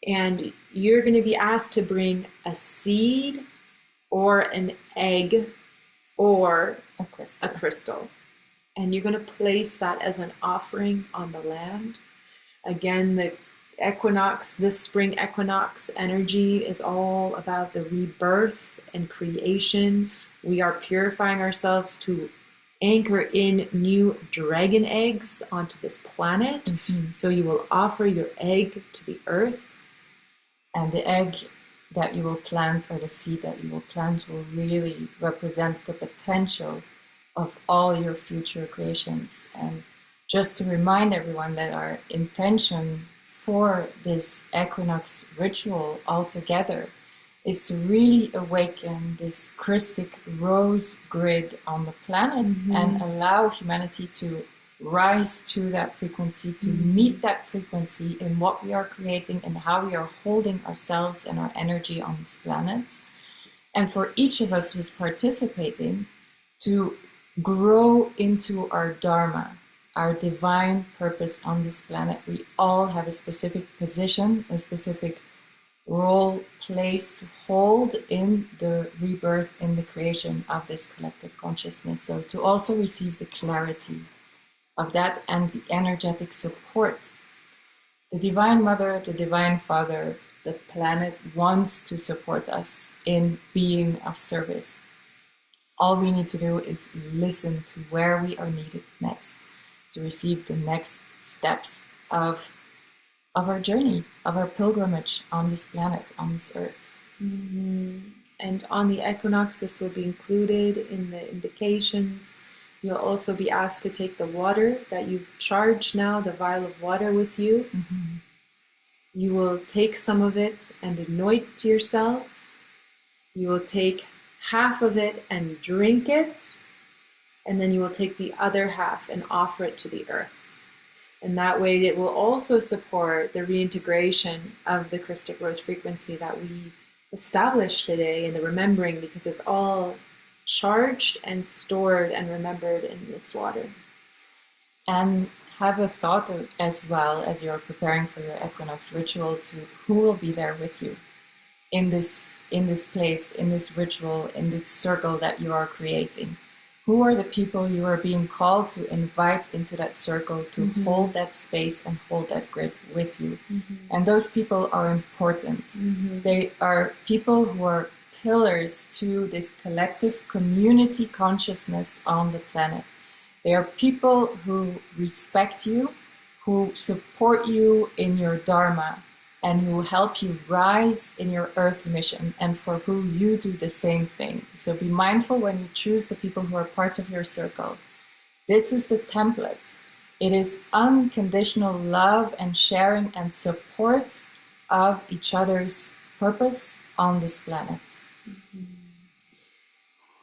And you're going to be asked to bring a seed or an egg or a crystal. and you're going to place that as an offering on the land. Again, the equinox, this spring equinox energy is all about the rebirth and creation. We are purifying ourselves to anchor in new dragon eggs onto this planet. So you will offer your egg to the earth. And the egg that you will plant, or the seed that you will plant, will really represent the potential of all your future creations. And just to remind everyone that our intention for this equinox ritual altogether is to really awaken this Christic rose grid on the planet and allow humanity to rise to that frequency, to meet that frequency in what we are creating and how we are holding ourselves and our energy on this planet. And for each of us who's participating to grow into our Dharma, our divine purpose on this planet. We all have a specific position, a specific role, place to hold in the rebirth, in the creation of this collective consciousness. So to also receive the clarity of that and the energetic support. The Divine Mother, the Divine Father, the planet wants to support us in being of service. All we need to do is listen to where we are needed next, to receive the next steps of our journey, of our pilgrimage on this planet, on this earth. And on the equinox, this will be included in the indications. You'll also be asked to take the water that you've charged now, the vial of water with you. You will take some of it and anoint yourself. You will take half of it and drink it. And then you will take the other half and offer it to the earth. And that way it will also support the reintegration of the Christic Rose frequency that we established today, and the remembering, because it's all charged and stored and remembered in this water. And have a thought as well as you're preparing for your equinox ritual to who will be there with you in this place, in this ritual, in this circle that you are creating. Who are the people you are being called to invite into that circle to hold that space and hold that grid with you? And those people are important. They are people who are pillars to this collective community consciousness on the planet. They are people who respect you, who support you in your Dharma, and who help you rise in your earth mission, and for who you do the same thing. So be mindful when you choose the people who are part of your circle. This is the template. It is unconditional love and sharing and support of each other's purpose on this planet.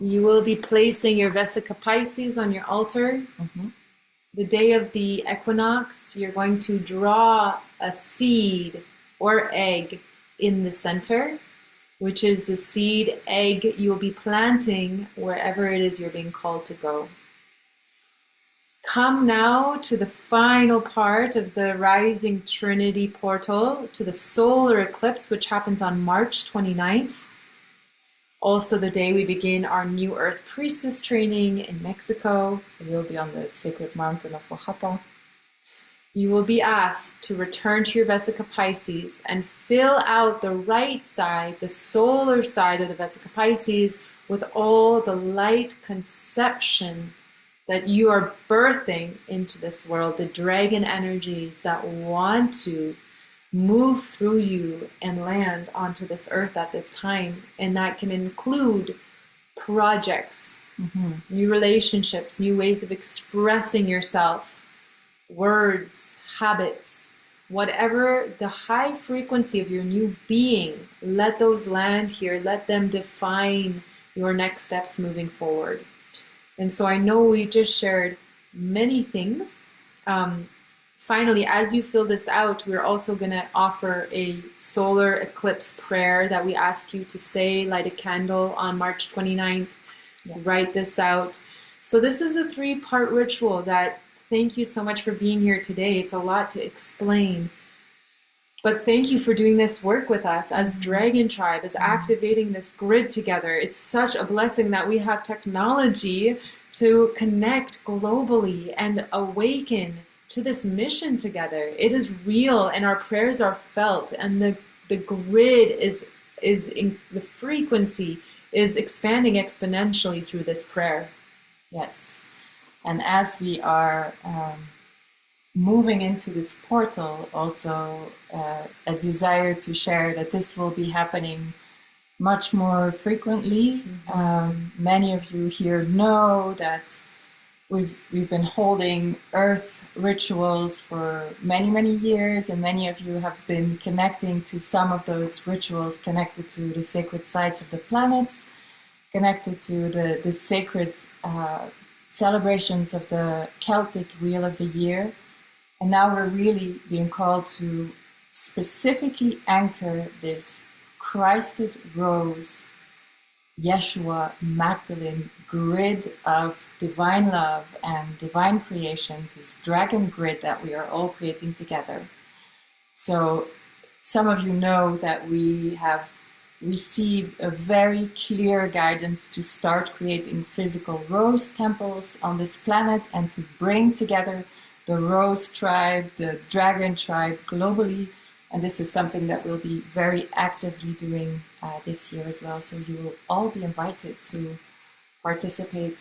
You will be placing your Vesica Pisces on your altar. The day of the equinox, you're going to draw a seed or egg in the center, which is the seed egg you'll be planting wherever it is you're being called to go. Come now to the final part of the Rising Trinity portal, to the solar eclipse, which happens on March 29th. Also the day we begin our New Earth Priestess training in Mexico. So you'll be on the sacred mountain of Oaxaca. You will be asked to return to your Vesica Pisces and fill out the right side, the solar side of the Vesica Pisces, with all the light conception that you are birthing into this world, the dragon energies that want to move through you and land onto this earth at this time. And that can include projects, new relationships, new ways of expressing yourself, words, habits, whatever the high frequency of your new being, let those land here, let them define your next steps moving forward. And so I know we just shared many things. Finally, as you fill this out, we're also going to offer a solar eclipse prayer that we ask you to say, light a candle on March 29th, write this out. So this is a 3-part ritual that, thank you so much for being here today. It's a lot to explain. But thank you for doing this work with us as Dragon Tribe, as activating this grid together. It's such a blessing that we have technology to connect globally and awaken to this mission together. It is real, and our prayers are felt, and the grid is in the frequency is expanding exponentially through this prayer. Yes. And as we are moving into this portal, also a desire to share that this will be happening much more frequently. Many of you here know that we've been holding earth rituals for many years, and many of you have been connecting to some of those rituals connected to the sacred sites of the planets, connected to the sacred celebrations of the Celtic Wheel of the Year. And now we're really being called to specifically anchor this Christed Rose, Yeshua Magdalene grid of divine love and divine creation, this dragon grid that we are all creating together. So some of you know that we have received a very clear guidance to start creating physical rose temples on this planet and to bring together the rose tribe, the dragon tribe globally. And this is something that we'll be very actively doing this year as well. So you will all be invited to participate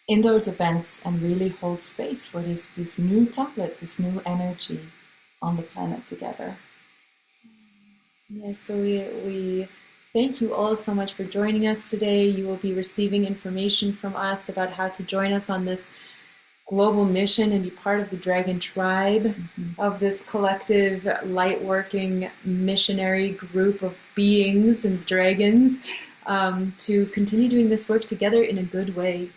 in those events and really hold space for this new template, this new energy on the planet together. Yes, so we thank you all so much for joining us today. You will be receiving information from us about how to join us on this global mission and be part of the Dragon Tribe, of this collective light-working missionary group of beings and dragons, to continue doing this work together in a good way.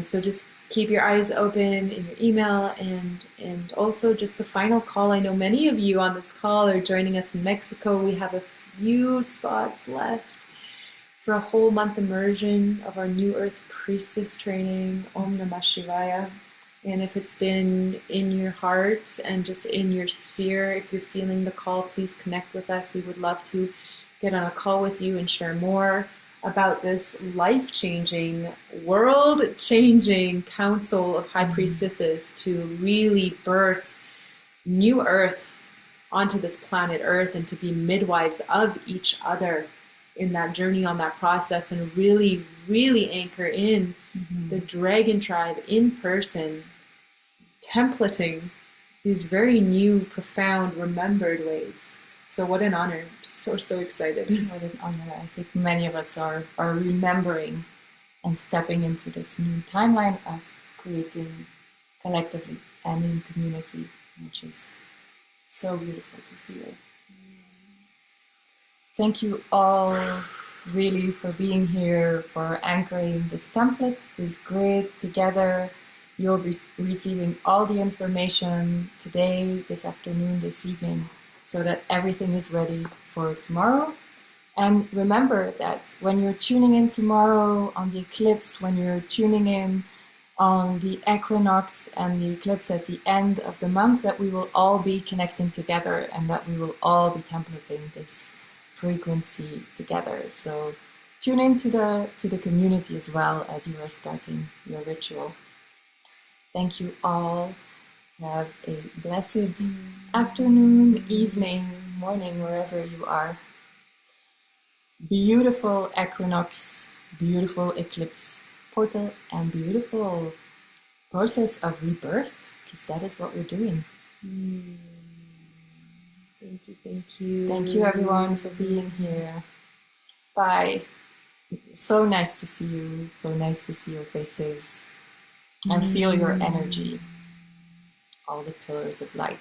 So just keep your eyes open in your email, and also just the final call. I know many of you on this call are joining us in Mexico. We have a few spots left for a whole month immersion of our New Earth Priestess training, Om Namah Shivaya. And if it's been in your heart and just in your sphere, if you're feeling the call, please connect with us. We would love to get on a call with you and share more about this life-changing, world-changing council of high priestesses to really birth new Earth onto this planet Earth, and to be midwives of each other in that journey, on that process, and really, really anchor in the Dragon Tribe in person, templating these very new, profound, remembered ways. So what an honor. So excited. What an honor. I think many of us are remembering and stepping into this new timeline of creating collectively and in community, which is so beautiful to feel. Thank you all really for being here, for anchoring this template, this grid together. You'll be receiving all the information today, this afternoon, this evening, so that everything is ready for tomorrow. And remember that when you're tuning in tomorrow on the eclipse, when you're tuning in on the equinox and the eclipse at the end of the month, that we will all be connecting together and that we will all be templating this frequency together. So tune in to the community as well as you are starting your ritual. Thank you all. Have a blessed afternoon, evening, morning, wherever you are. Beautiful equinox, beautiful eclipse portal, and beautiful process of rebirth, because that is what we're doing. Thank you, thank you. Thank you everyone for being here. Bye. So nice to see you. So nice to see your faces and feel your energy. All the pillars of light.